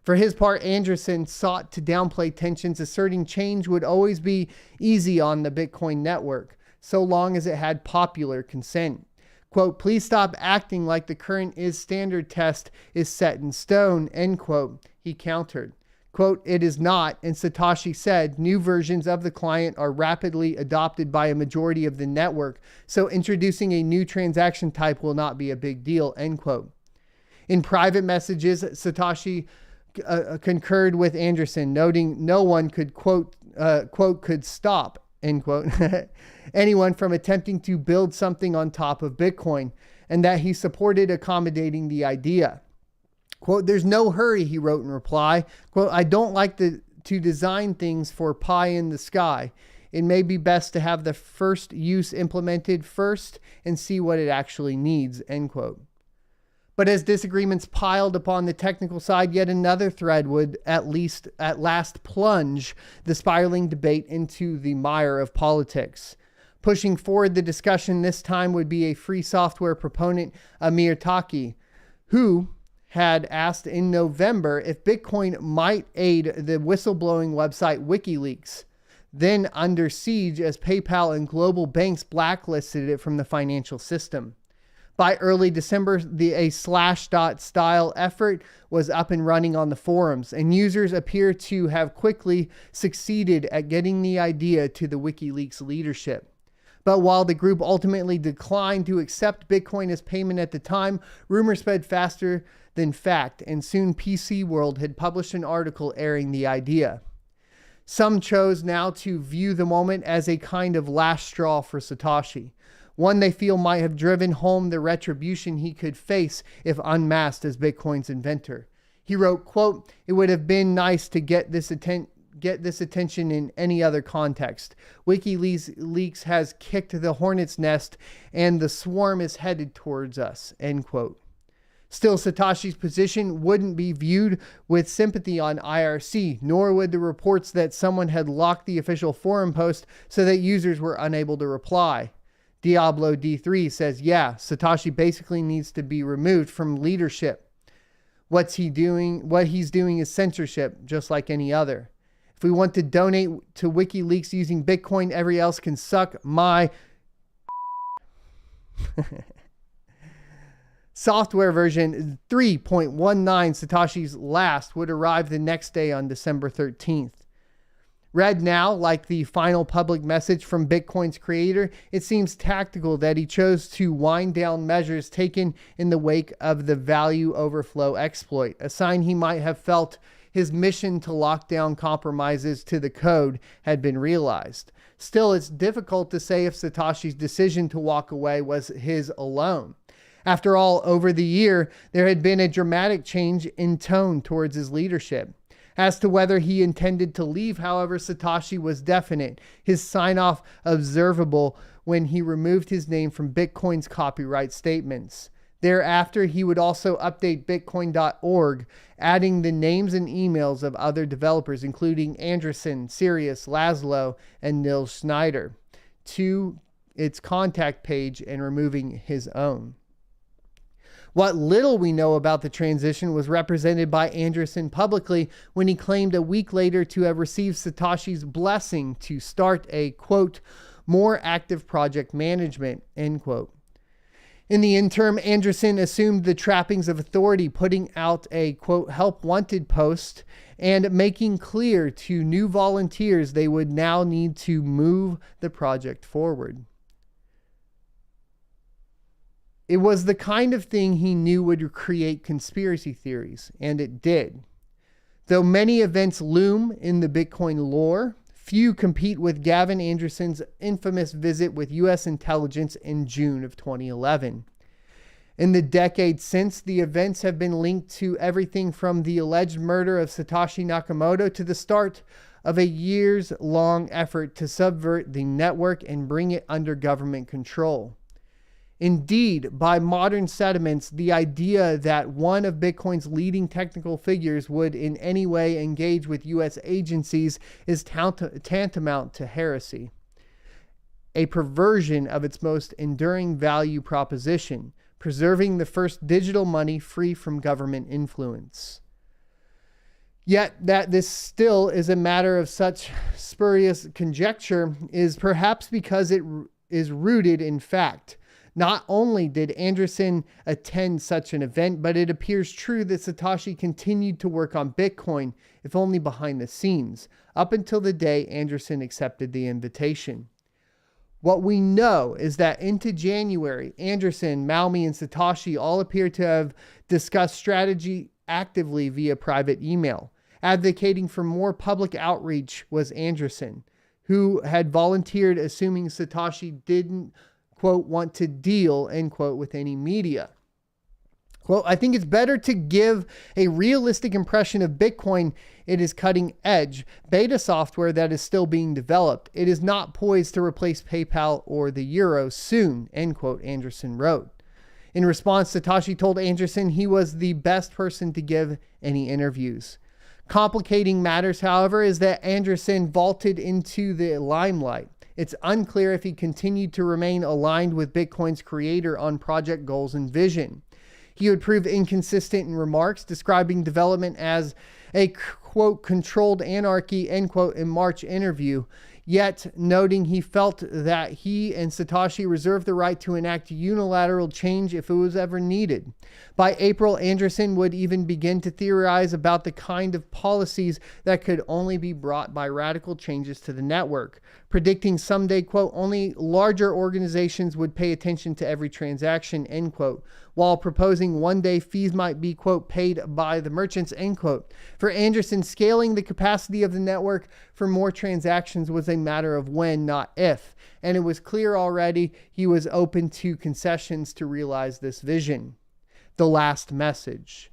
For his part, Andreessen sought to downplay tensions, asserting change would always be easy on the Bitcoin network, so long as it had popular consent. Quote, please stop acting like the current is standard test is set in stone, end quote, he countered. Quote, it is not, and Satoshi said, new versions of the client are rapidly adopted by a majority of the network, so introducing a new transaction type will not be a big deal, end quote. In private messages, Satoshi concurred with Andreessen, noting no one could, quote, could stop, end quote, anyone from attempting to build something on top of Bitcoin, and that he supported accommodating the idea. Quote, there's no hurry, he wrote in reply. Quote, I don't like to design things for pie in the sky. It may be best to have the first use implemented first and see what it actually needs, end quote. But as disagreements piled upon the technical side, yet another thread would at last plunge the spiraling debate into the mire of politics. Pushing forward the discussion this time would be a free software proponent, Amir Taki, who had asked in November if Bitcoin might aid the whistleblowing website WikiLeaks, then under siege as PayPal and global banks blacklisted it from the financial system. By early December, a Slashdot style effort was up and running on the forums, and users appear to have quickly succeeded at getting the idea to the WikiLeaks leadership. But while the group ultimately declined to accept Bitcoin as payment at the time, rumors spread faster than fact, and soon PC World had published an article airing the idea. Some chose now to view the moment as a kind of last straw for Satoshi, one they feel might have driven home the retribution he could face if unmasked as Bitcoin's inventor. He wrote, quote, it would have been nice to get this attention in any other context. WikiLeaks has kicked the hornet's nest and the swarm is headed towards us, end quote. Still, Satoshi's position wouldn't be viewed with sympathy on IRC, nor would the reports that someone had locked the official forum post so that users were unable to reply. Diablo D3 says, yeah, Satoshi basically needs to be removed from leadership. What he's doing is censorship, just like any other. If we want to donate to WikiLeaks using Bitcoin, everybody else can suck my software version 3.19, Satoshi's last, would arrive the next day on December 13th. Read now, like the final public message from Bitcoin's creator, it seems tactical that he chose to wind down measures taken in the wake of the value overflow exploit, a sign he might have felt his mission to lock down compromises to the code had been realized. Still, it's difficult to say if Satoshi's decision to walk away was his alone. After all, over the year, there had been a dramatic change in tone towards his leadership. As to whether he intended to leave, however, Satoshi was definite, his sign-off observable when he removed his name from Bitcoin's copyright statements. Thereafter, he would also update Bitcoin.org, adding the names and emails of other developers, including Andreessen, Sirius, Laszlo, and Nils Schneider, to its contact page and removing his own. What little we know about the transition was represented by Andreessen publicly when he claimed a week later to have received Satoshi's blessing to start a, quote, more active project management, end quote. In the interim, Andreessen assumed the trappings of authority, putting out a, quote, help wanted post and making clear to new volunteers they would now need to move the project forward. It was the kind of thing he knew would create conspiracy theories, and it did. Though many events loom in the Bitcoin lore, few compete with Gavin Andreessen's infamous visit with U.S. intelligence in June of 2011. In the decade since, the events have been linked to everything from the alleged murder of Satoshi Nakamoto to the start of a years-long effort to subvert the network and bring it under government control. Indeed, by modern sentiments, the idea that one of Bitcoin's leading technical figures would in any way engage with U.S. agencies is tantamount to heresy, a perversion of its most enduring value proposition, preserving the first digital money free from government influence. Yet that this still is a matter of such spurious conjecture is perhaps because it is rooted in fact. Not only did Andreessen attend such an event, but it appears true that Satoshi continued to work on Bitcoin, if only behind the scenes, up until the day Andreessen accepted the invitation. What we know is that into January, Andreessen, Malmi, and Satoshi all appear to have discussed strategy actively via private email. Advocating for more public outreach was Andreessen, who had volunteered, assuming Satoshi didn't, quote, want to deal, end quote, with any media. Quote, I think it's better to give a realistic impression of Bitcoin. It is cutting edge beta software that is still being developed. It is not poised to replace PayPal or the euro soon, end quote, Andreessen wrote. In response, Satoshi told Andreessen he was the best person to give any interviews. Complicating matters, however, is that Andreessen vaulted into the limelight. It's unclear if he continued to remain aligned with Bitcoin's creator on project goals and vision. He would prove inconsistent in remarks, describing development as a, quote, controlled anarchy, end quote, in March interview, yet noting he felt that he and Satoshi reserved the right to enact unilateral change if it was ever needed. By April, Andreessen would even begin to theorize about the kind of policies that could only be brought by radical changes to the network, predicting someday, quote, only larger organizations would pay attention to every transaction, end quote, while proposing one day fees might be, quote, paid by the merchants, end quote. For Andreessen, scaling the capacity of the network for more transactions was a matter of when, not if, and it was clear already he was open to concessions to realize this vision. The last message.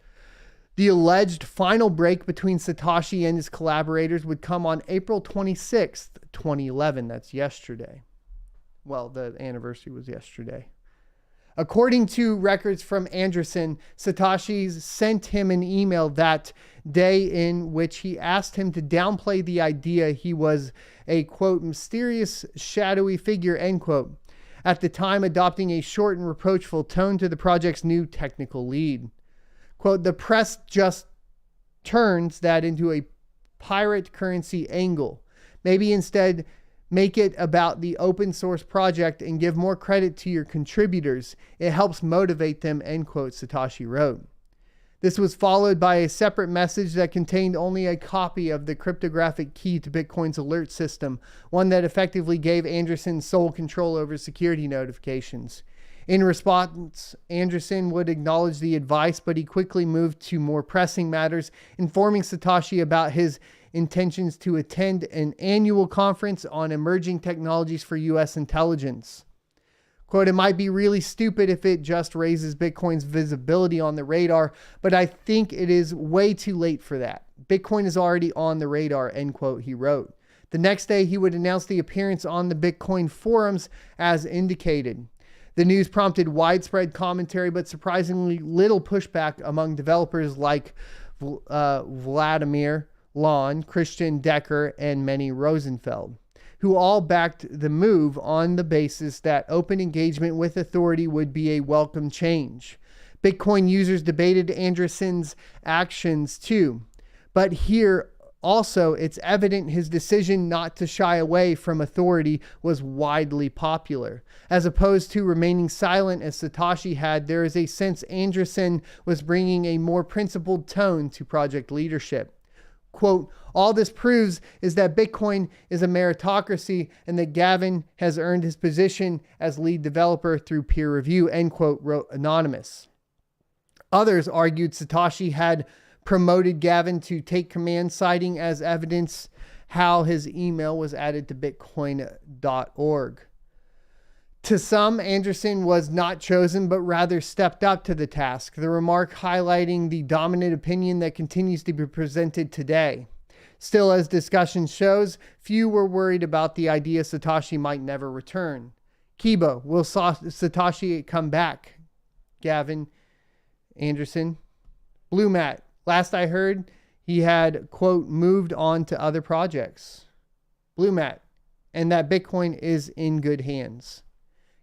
The alleged final break between Satoshi and his collaborators would come on April 26th, 2011. That's yesterday. Well, the anniversary was yesterday. According to records from Andreessen, Satoshi sent him an email that day in which he asked him to downplay the idea he was a, quote, mysterious, shadowy figure, end quote, at the time adopting a short and reproachful tone to the project's new technical lead. Quote, the press just turns that into a pirate currency angle. Maybe instead make it about the open source project and give more credit to your contributors. It helps motivate them, end quote, Satoshi wrote. This was followed by a separate message that contained only a copy of the cryptographic key to Bitcoin's alert system, one that effectively gave Andreessen sole control over security notifications. In response, Andreessen would acknowledge the advice, but he quickly moved to more pressing matters, informing Satoshi about his intentions to attend an annual conference on emerging technologies for U.S. intelligence. Quote, it might be really stupid if it just raises Bitcoin's visibility on the radar, but I think it is way too late for that. Bitcoin is already on the radar, end quote, he wrote. The next day, he would announce the appearance on the Bitcoin forums as indicated. The news prompted widespread commentary, but surprisingly little pushback among developers like Vladimir Lon, Christian Decker, and Manny Rosenfeld, who all backed the move on the basis that open engagement with authority would be a welcome change. Bitcoin users debated Andreessen's actions too, but here also it's evident his decision not to shy away from authority was widely popular. As opposed to remaining silent as Satoshi had, there is a sense Andreessen was bringing a more principled tone to project leadership. Quote, all this proves is that Bitcoin is a meritocracy and that Gavin has earned his position as lead developer through peer review, end quote, wrote Anonymous. Others argued Satoshi had promoted Gavin to take command, citing as evidence how his email was added to bitcoin.org. To some, Andreessen was not chosen, but rather stepped up to the task, the remark highlighting the dominant opinion that continues to be presented today. Still, as discussion shows, few were worried about the idea Satoshi might never return. Kiba, will Satoshi come back? Gavin Andreessen. Blue Matt, last I heard, he had, quote, moved on to other projects. Blue Matt, and that Bitcoin is in good hands.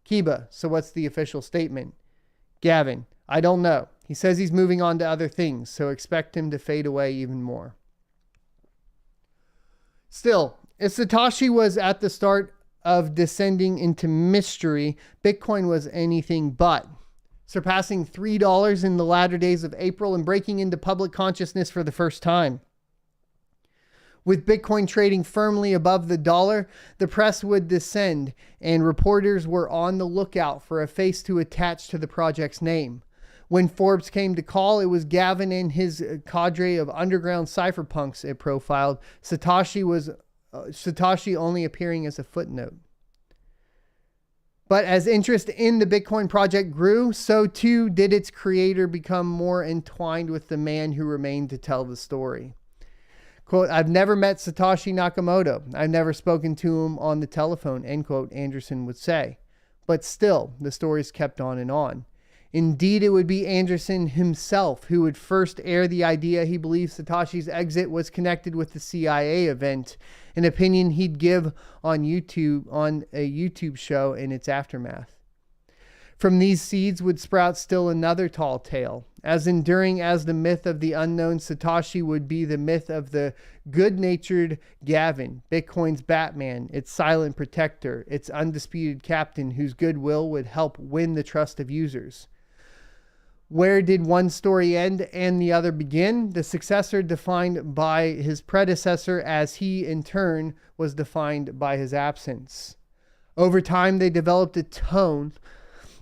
Kiba, so what's the official statement? Gavin, I don't know. He says he's moving on to other things, so expect him to fade away even more. Still, if Satoshi was at the start of descending into mystery, Bitcoin was anything but, surpassing $3 in the latter days of April and breaking into public consciousness for the first time. With Bitcoin trading firmly above the dollar, the press would descend, and reporters were on the lookout for a face to attach to the project's name. When Forbes came to call, it was Gavin and his cadre of underground cypherpunks it profiled. Satoshi only appearing as a footnote. But as interest in the Bitcoin project grew, so too did its creator become more entwined with the man who remained to tell the story. Quote, I've never met Satoshi Nakamoto. I've never spoken to him on the telephone, end quote, Andreessen would say. But still, the stories kept on and on. Indeed, it would be Andreessen himself who would first air the idea he believed Satoshi's exit was connected with the CIA event, an opinion he'd give on a YouTube show in its aftermath. From these seeds would sprout still another tall tale. As enduring as the myth of the unknown Satoshi would be the myth of the good-natured Gavin, Bitcoin's Batman, its silent protector, its undisputed captain whose goodwill would help win the trust of users. Where did one story end and the other begin? The successor defined by his predecessor as he, in turn, was defined by his absence. Over time, they developed a tone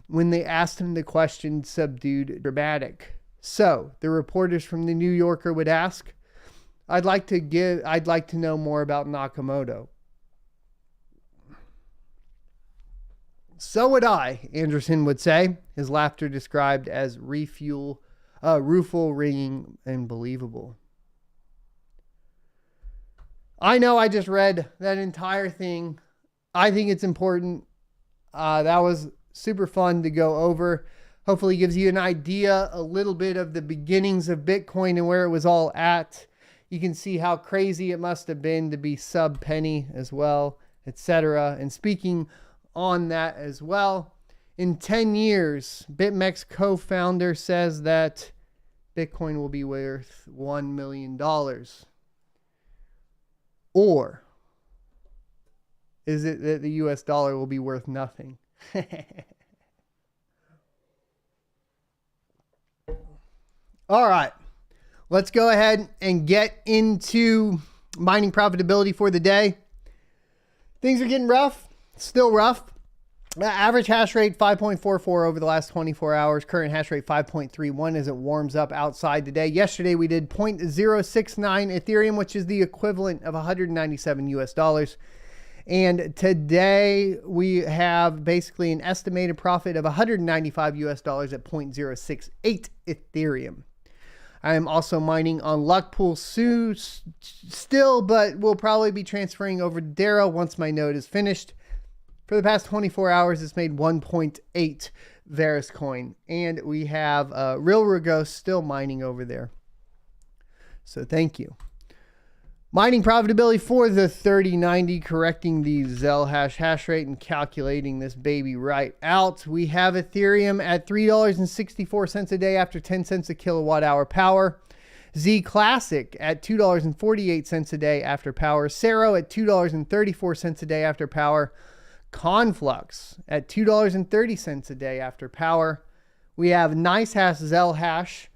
when they asked him the question, subdued, dramatic. So, the reporters from the New Yorker would ask, I'd like to know more about Nakamoto. So would I, Andreessen would say, his laughter described as rueful, ringing, and believable. I know I just read that entire thing. I think it's important. That was super fun to go over. Hopefully gives you an idea, a little bit of the beginnings of Bitcoin and where it was all at. You can see how crazy it must have been to be sub penny as well, etc. And speaking on that as well, in 10 years, BitMEX co-founder says that Bitcoin will be worth $1 million. Or is it that the US dollar will be worth nothing? All right, let's go ahead and get into mining profitability for the day. Things are getting rough, still rough. Average hash rate 5.44 over the last 24 hours. Current hash rate 5.31 as it warms up outside today. Yesterday we did 0.069 Ethereum, which is the equivalent of 197 US dollars. And today we have basically an estimated profit of 195 US dollars at 0.068 Ethereum. I am also mining on Luckpool still, but will probably be transferring over to Darrow once my node is finished. For the past 24 hours, it's made 1.8 Varus coin. And we have Real Rugos still mining over there. So thank you. Mining profitability for the 3090, correcting the Zell hash rate and calculating this baby right out. We have Ethereum at $3.64 a day after 10 cents a kilowatt hour power. Z Classic at $2.48 a day after power. Cero at $2.34 a day after power. Conflux at $2.30 a day after power. We have NiceHash Zell hash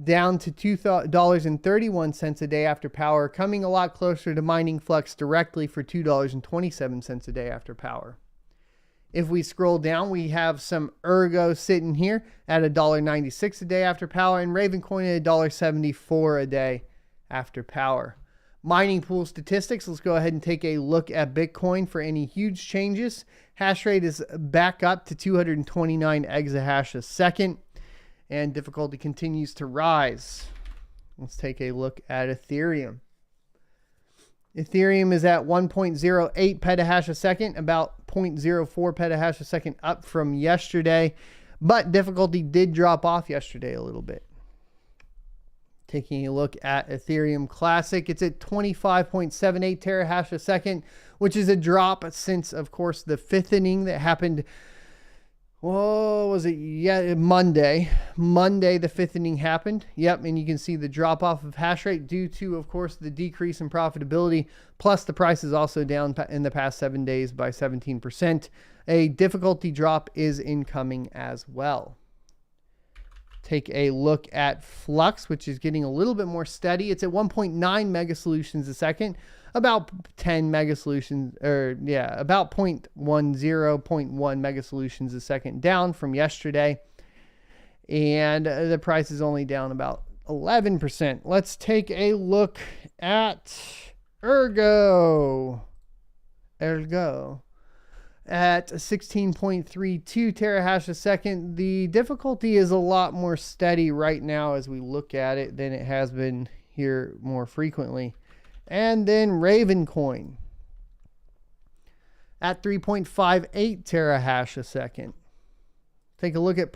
down to $2.31 a day after power, coming a lot closer to mining Flux directly for $2.27 a day after power. If we scroll down, we have some Ergo sitting here at $1.96 a day after power, and Ravencoin at $1.74 a day after power. Mining pool statistics, let's go ahead and take a look at Bitcoin for any huge changes. Hash rate is back up to 229 exahash a second. And difficulty continues to rise. Let's take a look at Ethereum. Ethereum is at 1.08 petahash a second, about 0.04 petahash a second up from yesterday, but difficulty did drop off yesterday a little bit. Taking a look at Ethereum Classic, it's at 25.78 terahash a second, which is a drop since, of course, the fifthening that happened. What was it? Yeah, Monday. Monday, the fifthening happened. Yep, and you can see the drop off of hash rate due to, of course, the decrease in profitability. Plus, the price is also down in the past 7 days by 17%. A difficulty drop is incoming as well. Take a look at Flux, which is getting a little bit more steady. It's at 1.9 mega solutions a second. About 10 mega solutions, about 0.1 mega solutions a second down from yesterday. And the price is only down about 11%. Let's take a look at Ergo. Ergo at 16.32 terahash a second. The difficulty is a lot more steady right now as we look at it than it has been here more frequently. And then Ravencoin at 3.58 terahash a second. Take a look at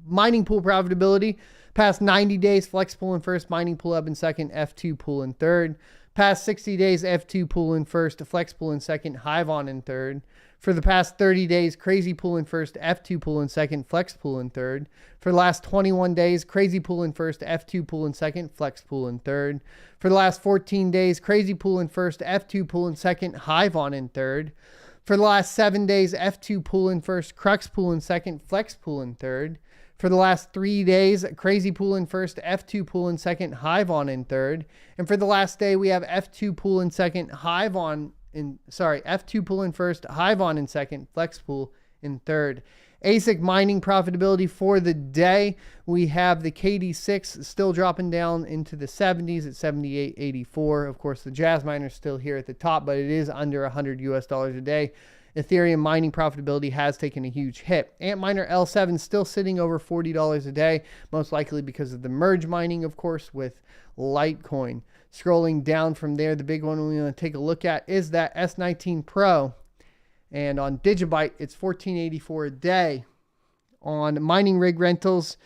mining pool profitability. Past 90 days, Flex pool in first, mining pool up in second, F2 pool in third. Past 60 days, F2 pool in first, Flex pool in second, Hive on in third. For the past 30 days, Crazy pool in first, F2 pool in second, Flex pool in third. For the last 21 days, Crazy pool in first, F2 pool in second, Flex pool in third. For the last 14 days, Crazy pool in first, F2 pool in second, Hive on in third. For the last 7 days, F2 pool in first, Crux pool in second, Flex pool in third. For the last 3 days, Crazy pool in first, F2 pool in second, Hive on in third. And for the last day, we have F2 pool in second, F2 pool in first, Hive on in second, Flex pool in third. ASIC mining profitability for the day, we have the KD6 still dropping down into the 70s at 78.84. Of course, the Bzminer is still here at the top, but it is under $100 a day. Ethereum mining profitability has taken a huge hit. Antminer L7 still sitting over $40 a day, most likely because of the merge mining, of course, with Litecoin. Scrolling down from there, the big one we want to take a look at is that S19 Pro. And on Digibyte, it's $14.84 a day. On mining rig rentals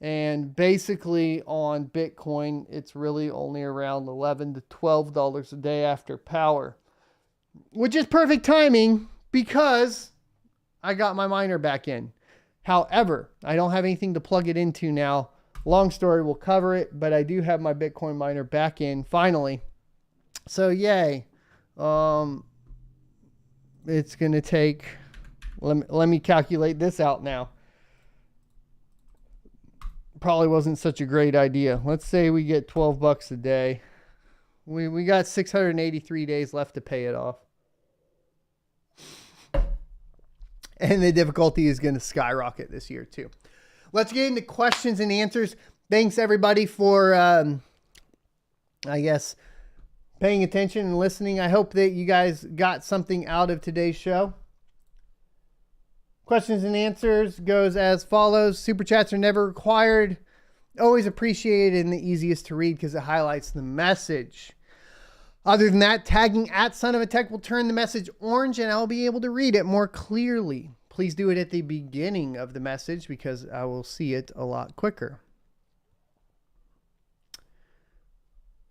and basically on Bitcoin, it's really only around $11 to $12 a day after power, which is perfect timing because I got my miner back in. However, I don't have anything to plug it into now. Long story, we'll cover it, but I do have my Bitcoin miner back in finally. So yay. It's going to take, let me calculate this out now. Probably wasn't such a great idea. Let's say we get $12 a day. We got 683 days left to pay it off. And the difficulty is going to skyrocket this year too. Let's get into questions and answers. Thanks everybody for, paying attention and listening. I hope that you guys got something out of today's show. Questions and answers goes as follows. Super chats are never required. Always appreciated and the easiest to read because it highlights the message. Other than that, tagging at Son of a Tech will turn the message orange and I'll be able to read it more clearly. Please do it at the beginning of the message because I will see it a lot quicker.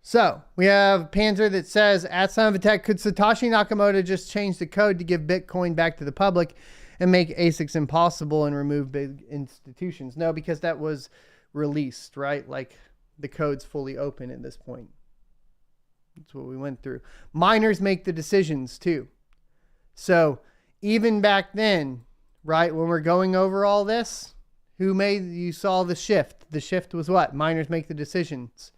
So we have Panzer that says, at Son of a Tech, could Satoshi Nakamoto just change the code to give Bitcoin back to the public and make ASICs impossible and remove big institutions? No, because that was released, right? Like the code's fully open at this point. That's what we went through. Miners make the decisions too. So even back then, right, when we're going over all this, you saw the shift. The shift was what? Miners make the decisions.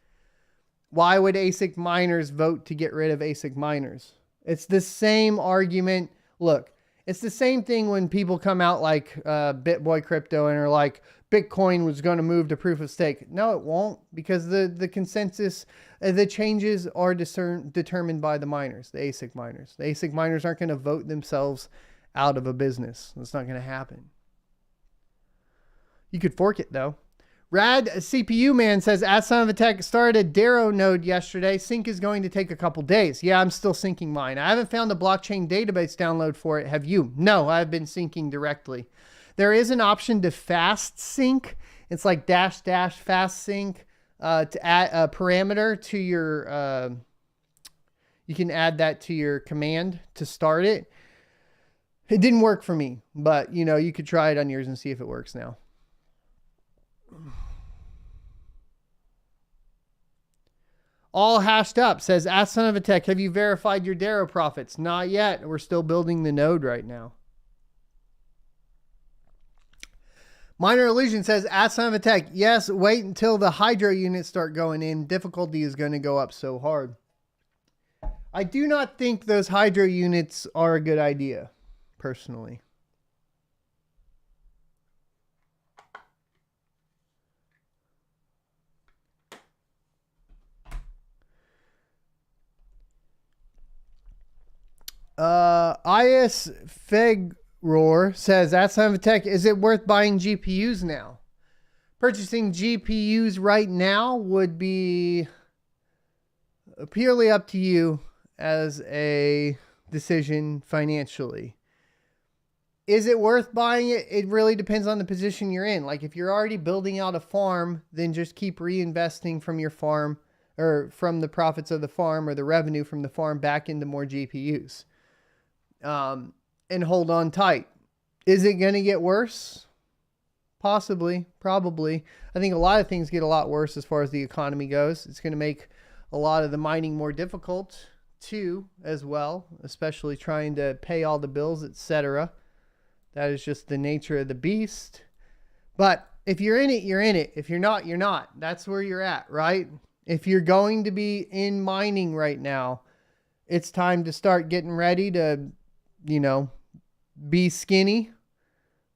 Why would ASIC miners vote to get rid of ASIC miners? It's the same argument. Look, it's the same thing when people come out like BitBoy Crypto and are like, Bitcoin was going to move to proof of stake. No, it won't, because the consensus, the changes are determined by the miners, the ASIC miners. The ASIC miners aren't going to vote themselves out of a business. That's not going to happen. You could fork it though. Rad CPU Man says, at Son of a Tech started a Darrow node yesterday. Sync is going to take a couple days. Yeah, I'm still syncing mine. I haven't found a blockchain database download for it. Have you? No, I've been syncing directly. There is an option to fast sync. It's like -- fast sync to add a parameter to your, you can add that to your command to start it. It didn't work for me, but you know, you could try it on yours and see if it works now. All hashed up says, ask Son of a Tech, have you verified your Darrow profits? Not yet. We're still building the node right now. Minor Illusion says, ask Son of a Tech, yes, wait until the hydro units start going in. Difficulty is going to go up so hard. I do not think those hydro units are a good idea, personally. IS Fegroar says, at Son of a Tech, is it worth buying GPUs now? Purchasing GPUs right now would be purely up to you as a decision financially. Is it worth buying it? It really depends on the position you're in. Like if you're already building out a farm, then just keep reinvesting from your farm or from the profits of the farm or the revenue from the farm back into more GPUs. And hold on tight. Is it going to get worse? Possibly, probably. I think a lot of things get a lot worse as far as the economy goes. It's going to make a lot of the mining more difficult too, as well, especially trying to pay all the bills, etc. That is just the nature of the beast. But if you're in it, you're in it. If you're not, you're not. That's where you're at, right? If you're going to be in mining right now, it's time to start getting ready to, you know, be skinny,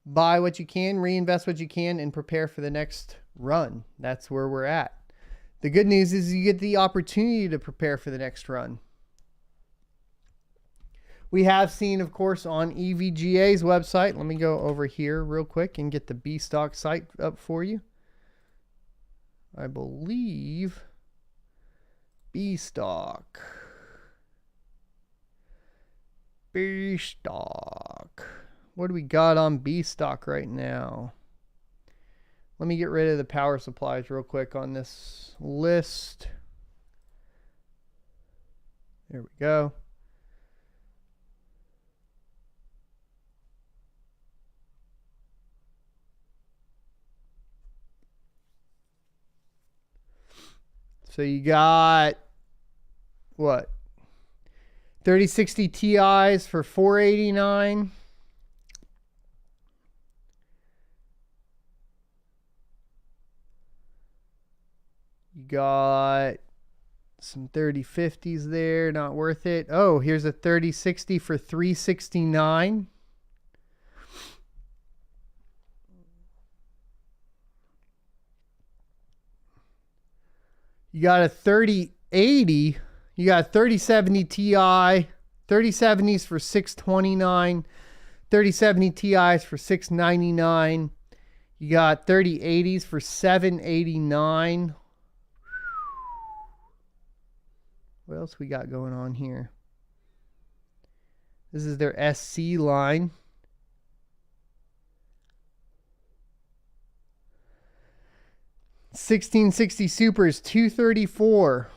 buy what you can, reinvest what you can, and prepare for the next run. That's where we're at. The good news is you get the opportunity to prepare for the next run. We have seen, of course, on EVGA's website. Let me go over here real quick and get the B-Stock site up for you. I believe B-Stock. B-Stock. What do we got on B-Stock right now? Let me get rid of the power supplies real quick on this list. There we go. So you got what? 3060 Ti's for $489. You got some 3050s there, not worth it. Oh, here's a 3060 for $369. You got a 3080. You got 3070 Ti, 3070s for $629, 3070 Ti's for $699. You got 3080s for $789. What else we got going on here? This is their SC line. $1660 Supers, $234.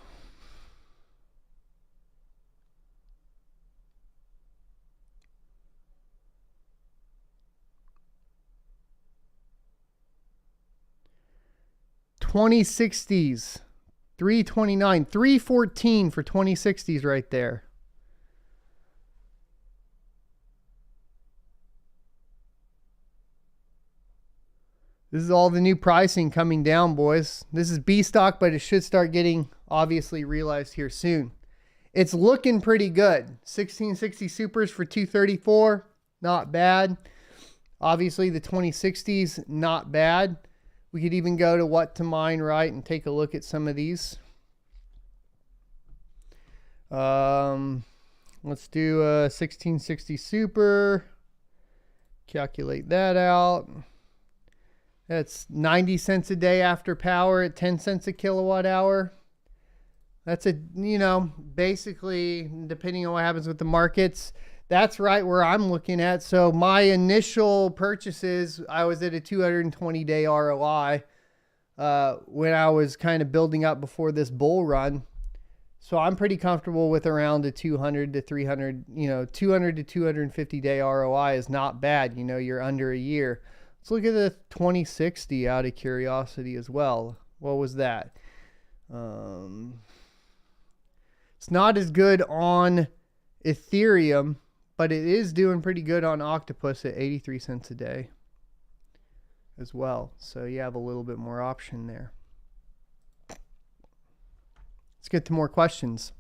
$2060s, $329, $314 for $2060s right there. This is all the new pricing coming down, boys. This is B stock, but it should start getting obviously realized here soon. It's looking pretty good. 1660 Supers for $234, not bad. Obviously the 2060s, not bad. We could even go to what to mine, right, and take a look at some of these. Let's do a 1660 Super. Calculate that out. That's 90 cents a day after power at 10 cents a kilowatt hour. That's a, you know, basically, depending on what happens with the markets, that's right where I'm looking at. So my initial purchases, I was at a 220-day ROI when I was kind of building up before this bull run. So I'm pretty comfortable with around a 200 to 300, you know, 200 to 250-day ROI is not bad. You know, you're under a year. Let's look at the 2060 out of curiosity as well. What was that? It's not as good on Ethereum, but it is doing pretty good on Octopus at 83 cents a day as well. So you have a little bit more option there. Let's get to more questions.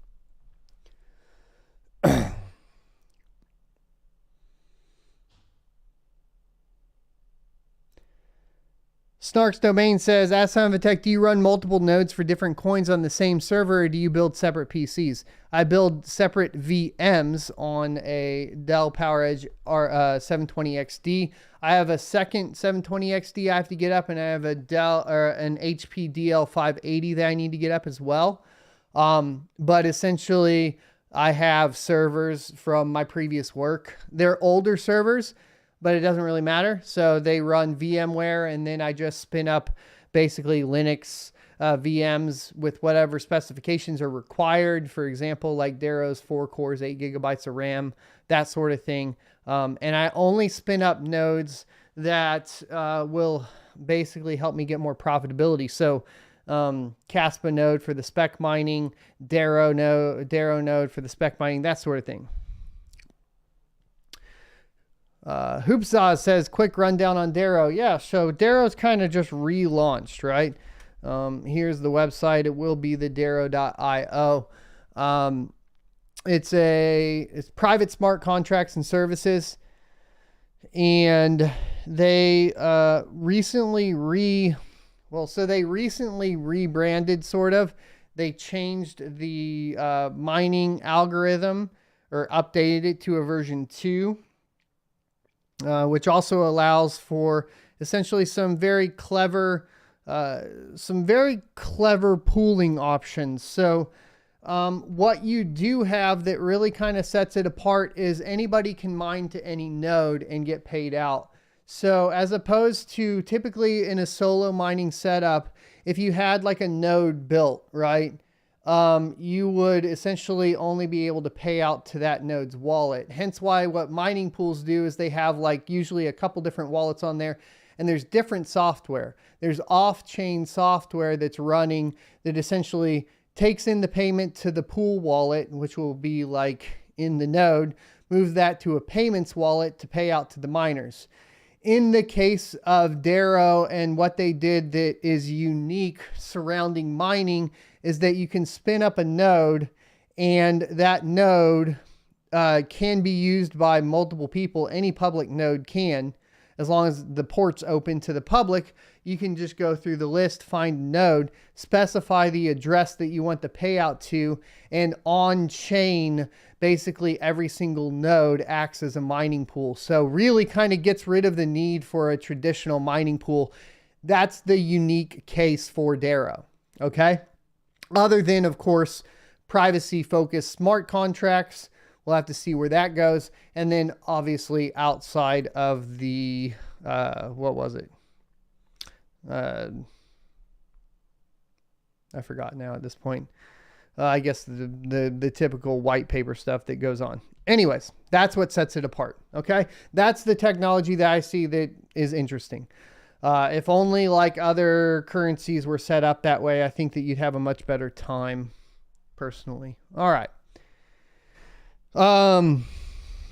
Snarks Domain says, ask Tech, do you run multiple nodes for different coins on the same server, or do you build separate PCs? I build separate VMs on a Dell PowerEdge 720XD. I have a second 720XD I have to get up, and I have a Dell or an HP DL580 that I need to get up as well. But essentially, I have servers from my previous work. They're older servers, but it doesn't really matter. So they run VMware, and then I just spin up basically Linux VMs with whatever specifications are required. For example, like Darrow's 4 cores, 8 gigabytes of RAM, that sort of thing. And I only spin up nodes that will basically help me get more profitability. So Caspa node for the spec mining, Darrow node for the spec mining, that sort of thing. Hoopsaw says, quick rundown on Darrow. Yeah, so Darrow's kind of just relaunched, right? Here's the website. It will be the Darrow.io. It's private smart contracts and services. And they recently rebranded, sort of. They changed the mining algorithm, or updated it to a version 2. Which also allows for essentially some very clever pooling options. So what you do have that really kind of sets it apart is anybody can mine to any node and get paid out. So as opposed to typically in a solo mining setup, if you had like a node built, right? You would essentially only be able to pay out to that node's wallet. Hence why what mining pools do is they have like usually a couple different wallets on there, and there's different software. There's off-chain software that's running that essentially takes in the payment to the pool wallet, which will be like in the node, moves that to a payments wallet to pay out to the miners. In the case of Darrow, and what they did that is unique surrounding mining is that you can spin up a node, and that node can be used by multiple people. Any public node can. as long as the port's open to the public, you can just go through the list, find a node, specify the address that you want the payout to, and on chain, basically every single node acts as a mining pool. So really kind of gets rid of the need for a traditional mining pool. That's the unique case for Darrow. Okay. Other than, of course, privacy focused smart contracts. We'll have to see where that goes. And then obviously outside of the, what was it? I forgot now at this point. I guess the typical white paper stuff that goes on. Anyways, that's what sets it apart. Okay. That's the technology that I see that is interesting. If only like other currencies were set up that way, I think that you'd have a much better time personally. All right.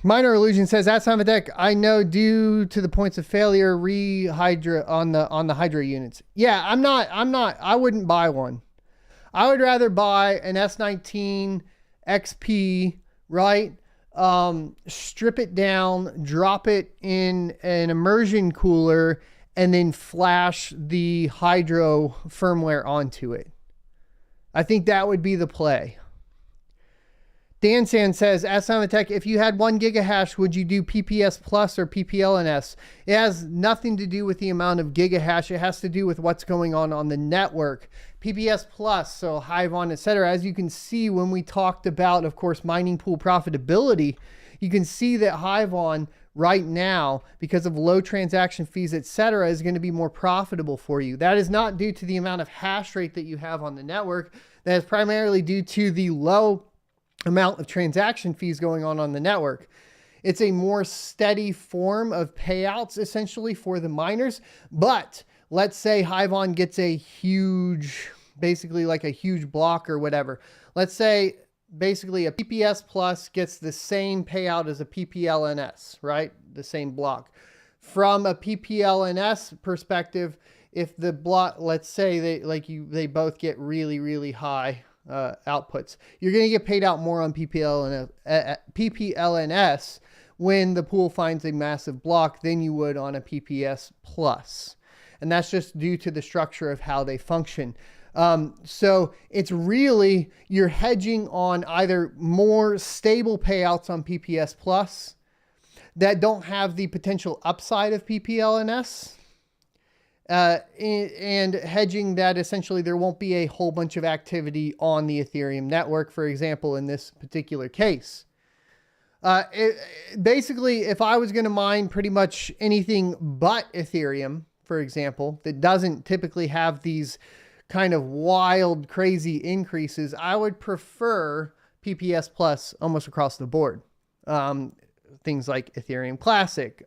Minor Illusion says, at Samatech, I know due to the points of failure rehydra on the Hydra units. Yeah, I wouldn't buy one. I would rather buy an S19 XP, right? Strip it down, drop it in an immersion cooler, and then flash the Hydro firmware onto it. I think that would be the play. Dan Sand says, at Samatech, if you had 1 gigahash, would you do PPS Plus or PPLNS? It has nothing to do with the amount of gigahash. It has to do with what's going on the network. PPS Plus, so Hivon, etc. As you can see when we talked about, of course, mining pool profitability, you can see that Hivon right now, because of low transaction fees, etc., is going to be more profitable for you. That is not due to the amount of hash rate that you have on the network. That is primarily due to the low amount of transaction fees going on the network. It's a more steady form of payouts essentially for the miners. But let's say Hivon gets a huge, basically like a huge block or whatever. Let's say basically a PPS Plus gets the same payout as a PPLNS, right? The same block. From a PPLNS perspective, if the block, let's say they both get really, really high outputs, you're going to get paid out more on PPLNS when the pool finds a massive block than you would on a PPS Plus. And that's just due to the structure of how they function. So it's really, you're hedging on either more stable payouts on PPS Plus that don't have the potential upside of PPLNS, and hedging that essentially there won't be a whole bunch of activity on the Ethereum network, for example, in this particular case. Basically, if I was going to mine pretty much anything but Ethereum, for example, that doesn't typically have these kind of wild, crazy increases, I would prefer PPS Plus almost across the board. Things like Ethereum Classic,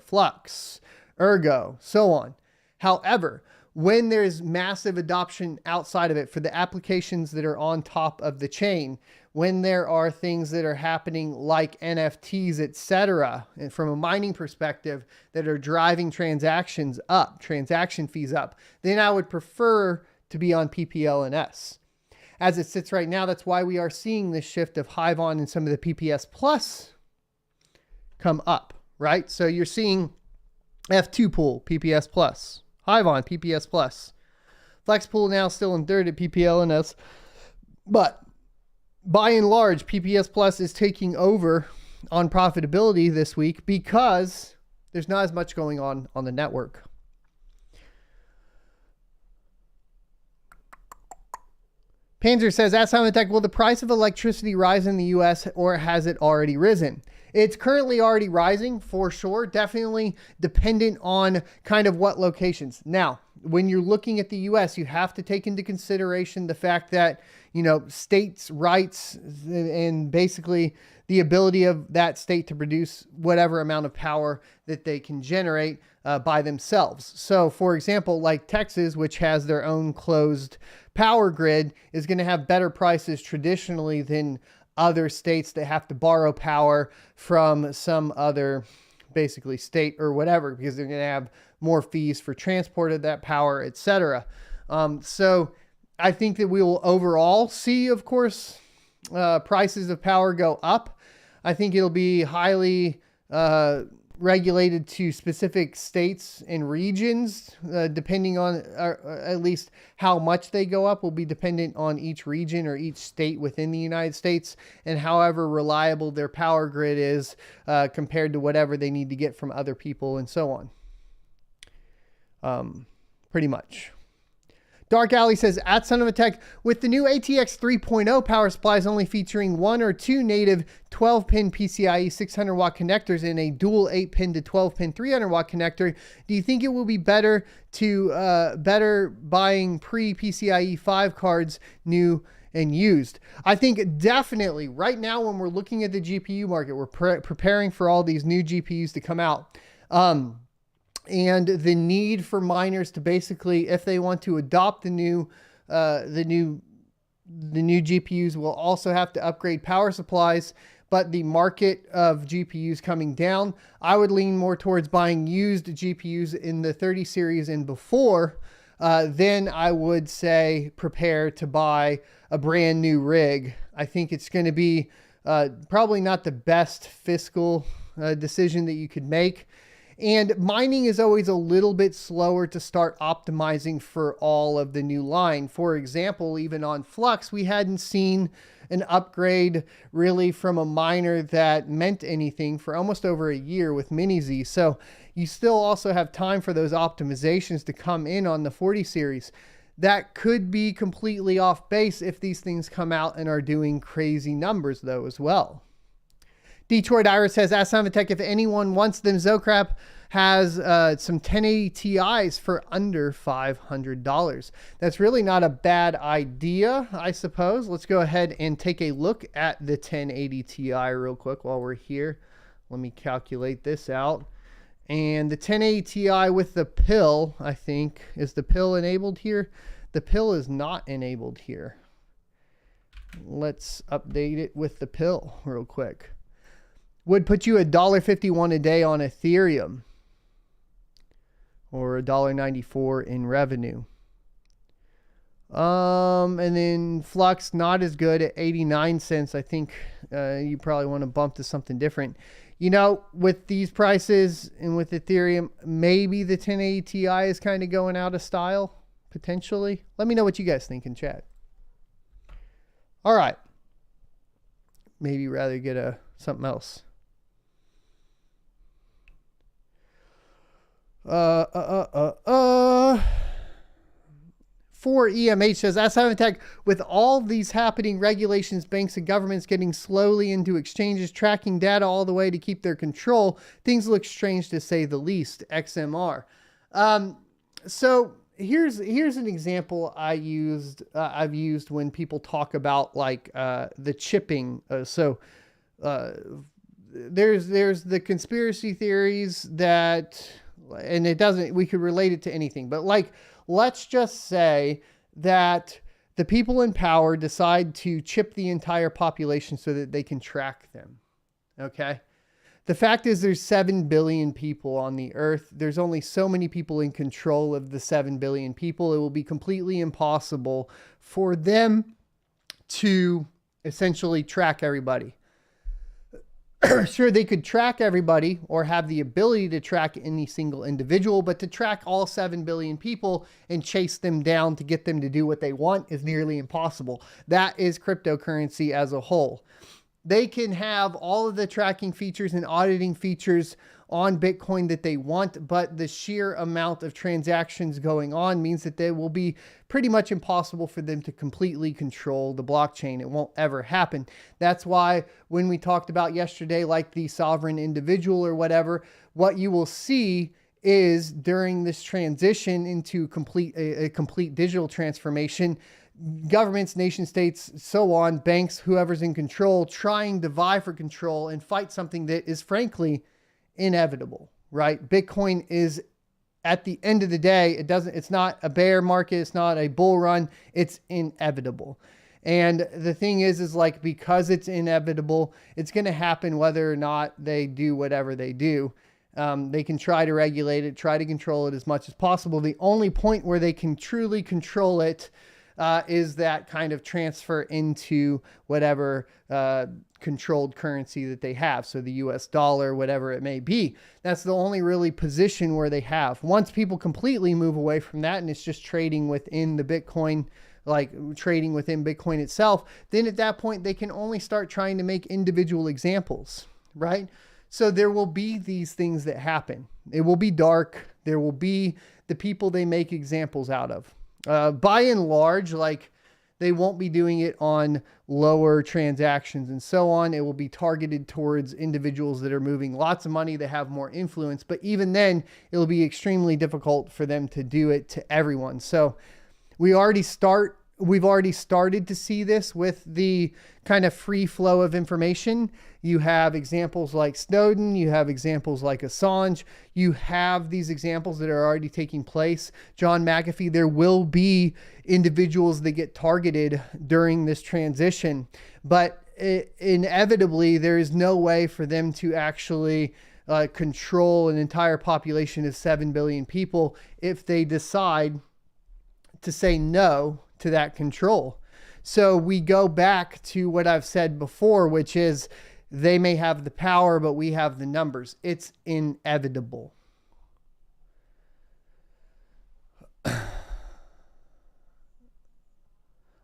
Flux, Ergo, so on. However, when there's massive adoption outside of it for the applications that are on top of the chain, when there are things that are happening like NFTs, etc., and from a mining perspective that are driving transactions up, transaction fees up, then I would prefer to be on PPLNS. As it sits right now, that's why we are seeing this shift of Hivon and some of the PPS Plus come up, right? So you're seeing F2 pool, PPS Plus. Hivon, PPS Plus. Flex pool now still in third at PPLNS. But by and large, PPS Plus is taking over on profitability this week because there's not as much going on the network. Panzer says, at Samatech, will the price of electricity rise in the US or has it already risen? It's currently already rising for sure, definitely dependent on kind of what locations. Now, when you're looking at the US, you have to take into consideration the fact that, you know, states' rights and basically the ability of that state to produce whatever amount of power that they can generate by themselves. So, for example, like Texas, which has their own closed power grid, is going to have better prices traditionally than other states that have to borrow power from some other basically state or whatever, because they're going to have more fees for transport of that power, etc. So I think that we will overall see, of course, prices of power go up. I think it'll be highly regulated to specific states and regions, depending on, at least how much they go up will be dependent on each region or each state within the United States, and however reliable their power grid is compared to whatever they need to get from other people and so on. Pretty much. Dark Alley says, at Son of a Tech, with the new ATX 3.0 power supplies only featuring 1 or 2 native 12-pin PCIe 600 watt connectors and a dual 8-pin to 12-pin 300 watt connector, do you think it will be better buying pre-PCIe 5 cards, new and used? I think definitely right now when we're looking at the GPU market, we're preparing for all these new GPUs to come out. And the need for miners to basically, if they want to adopt the new GPUs, will also have to upgrade power supplies. But the market of GPUs coming down, I would lean more towards buying used GPUs in the 30 series and before. Then I would say prepare to buy a brand new rig. I think it's going to be probably not the best fiscal decision that you could make. And mining is always a little bit slower to start optimizing for all of the new line. For example, even on Flux, we hadn't seen an upgrade really from a miner that meant anything for almost over a year with Mini-Z. So you still also have time for those optimizations to come in on the 40 series. That could be completely off base if these things come out and are doing crazy numbers though as well. Detroit Iris says, ask Son of a Tech if anyone wants them. Zocrap has some 1080 Ti's for under $500. That's really not a bad idea, I suppose. Let's go ahead and take a look at the 1080 Ti real quick while we're here. Let me calculate this out. And the 1080 Ti with the pill, I think, is the pill enabled here? The pill is not enabled here. Let's update it with the pill real quick. Would put you $1.51 a day on Ethereum or $1.94 in revenue. And then Flux, not as good at 89 cents. I think you probably want to bump to something different. You know, with these prices and with Ethereum, maybe the 1080 Ti is kind of going out of style, potentially. Let me know what you guys think in chat. All right. Maybe rather get something else. For EMH says, as Son of a Tech, with all these happening regulations, banks and governments getting slowly into exchanges, tracking data all the way to keep their control, things look strange to say the least. XMR. So here's an example I've used when people talk about like the chipping. There's the conspiracy theories that, and we could relate it to anything, but like, let's just say that the people in power decide to chip the entire population so that they can track them. Okay. The fact is there's 7 billion people on the earth. There's only so many people in control of the 7 billion people. It will be completely impossible for them to essentially track everybody. Sure, they could track everybody or have the ability to track any single individual, but to track all 7 billion people and chase them down to get them to do what they want is nearly impossible. That is cryptocurrency as a whole. They can have all of the tracking features and auditing features on Bitcoin that they want, but the sheer amount of transactions going on means that they will be pretty much impossible for them to completely control the blockchain. It won't ever happen. That's why when we talked about yesterday, like the sovereign individual or whatever, what you will see is during this transition into a complete digital transformation, governments, nation states, so on, banks, whoever's in control, trying to vie for control and fight something that is frankly inevitable, right? Bitcoin is, at the end of the day, it's not a bear market. It's not a bull run. It's inevitable. And the thing is like, because it's inevitable, it's going to happen whether or not they do whatever they do. They can try to regulate it, try to control it as much as possible. The only point where they can truly control it is that kind of transfer into whatever controlled currency that they have. So the US dollar, whatever it may be, that's the only really position where they have. Once people completely move away from that and it's just trading within the Bitcoin, like trading within Bitcoin itself, then at that point they can only start trying to make individual examples, right? So there will be these things that happen. It will be dark. There will be the people they make examples out of. By and large, like, they won't be doing it on lower transactions and so on. It will be targeted towards individuals that are moving lots of money, that have more influence. But even then, it'll be extremely difficult for them to do it to everyone. So we've already started to see this with the kind of free flow of information. You have examples like Snowden, you have examples like Assange, you have these examples that are already taking place. John McAfee, there will be individuals that get targeted during this transition, but inevitably there is no way for them to actually control an entire population of 7 billion people if they decide to say no to that control. So we go back to what I've said before, which is they may have the power, but we have the numbers. It's inevitable.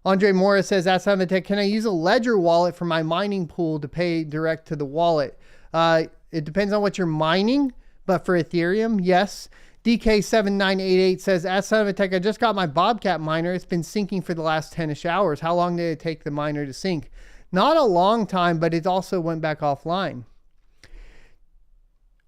Andre Morris says, Ask Tech, can I use a Ledger wallet for my mining pool to pay direct to the wallet? It depends on what you're mining, but for Ethereum, yes. DK7988 says, Ask Tech, I just got my Bobcat miner. It's been syncing for the last 10-ish hours. How long did it take the miner to sync? Not a long time, but it also went back offline.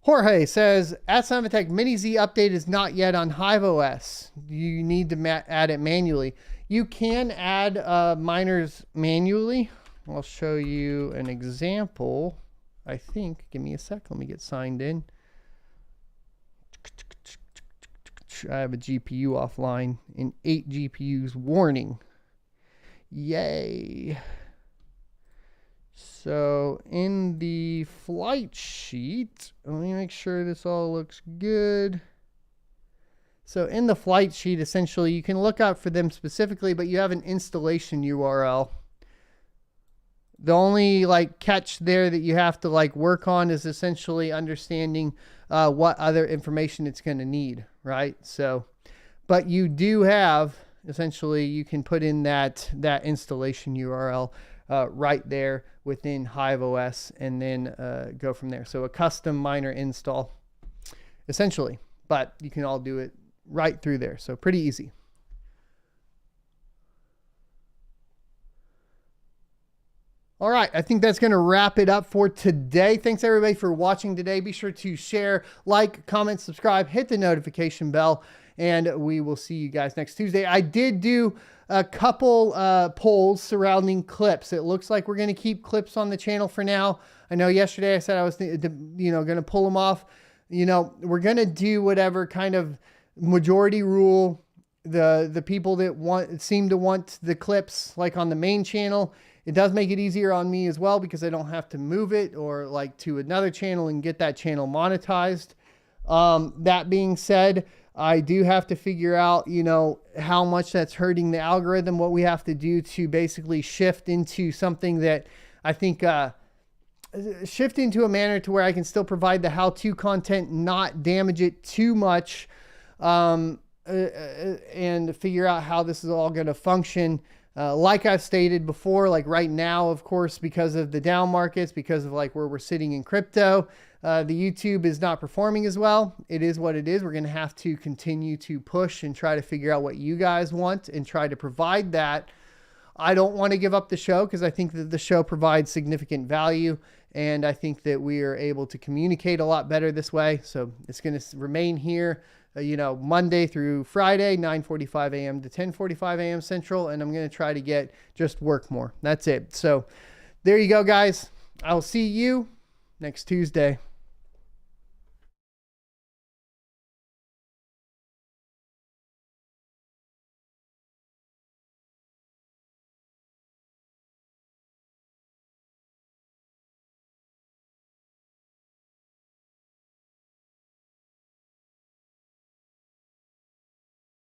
Jorge says, Ask Tech, Mini Z update is not yet on HiveOS. You need to add it manually. You can add miners manually. I'll show you an example. I think. Give me a sec. Let me get signed in. I have a GPU offline and 8 GPUs warning. Yay. So in the flight sheet, let me make sure this all looks good. So in the flight sheet, essentially, you can look out for them specifically, but you have an installation URL. The only catch there that you have to work on is essentially understanding what other information it's going to need, right? So, but you do have, essentially, you can put in that installation URL right there within HiveOS and then go from there. So a custom miner install, essentially, but you can all do it right through there. So pretty easy. All right, I think that's going to wrap it up for today. Thanks everybody for watching today. Be sure to share, like, comment, subscribe, hit the notification bell, and we will see you guys next Tuesday. I did do a couple polls surrounding clips. It looks like we're going to keep clips on the channel for now. I know yesterday I said I was going to pull them off. We're going to do whatever kind of majority rule the people that seem to want the clips on the main channel. It does make it easier on me as well because I don't have to move it or to another channel and get that channel monetized. That being said, I do have to figure out, how much that's hurting the algorithm, what we have to do to basically shift into something that I think, shift into a manner to where I can still provide the how-to content, not damage it too much, and figure out how this is all going to function. Like I've stated before, right now, of course, because of the down markets, because of where we're sitting in crypto, the YouTube is not performing as well. It is what it is. We're going to have to continue to push and try to figure out what you guys want and try to provide that. I don't want to give up the show because I think that the show provides significant value, and I think that we are able to communicate a lot better this way. So it's going to remain here. Monday through Friday, 9:45 a.m. to 10:45 a.m. Central, and I'm going to try to get just work more. That's it. So there you go, guys. I'll see you next Tuesday.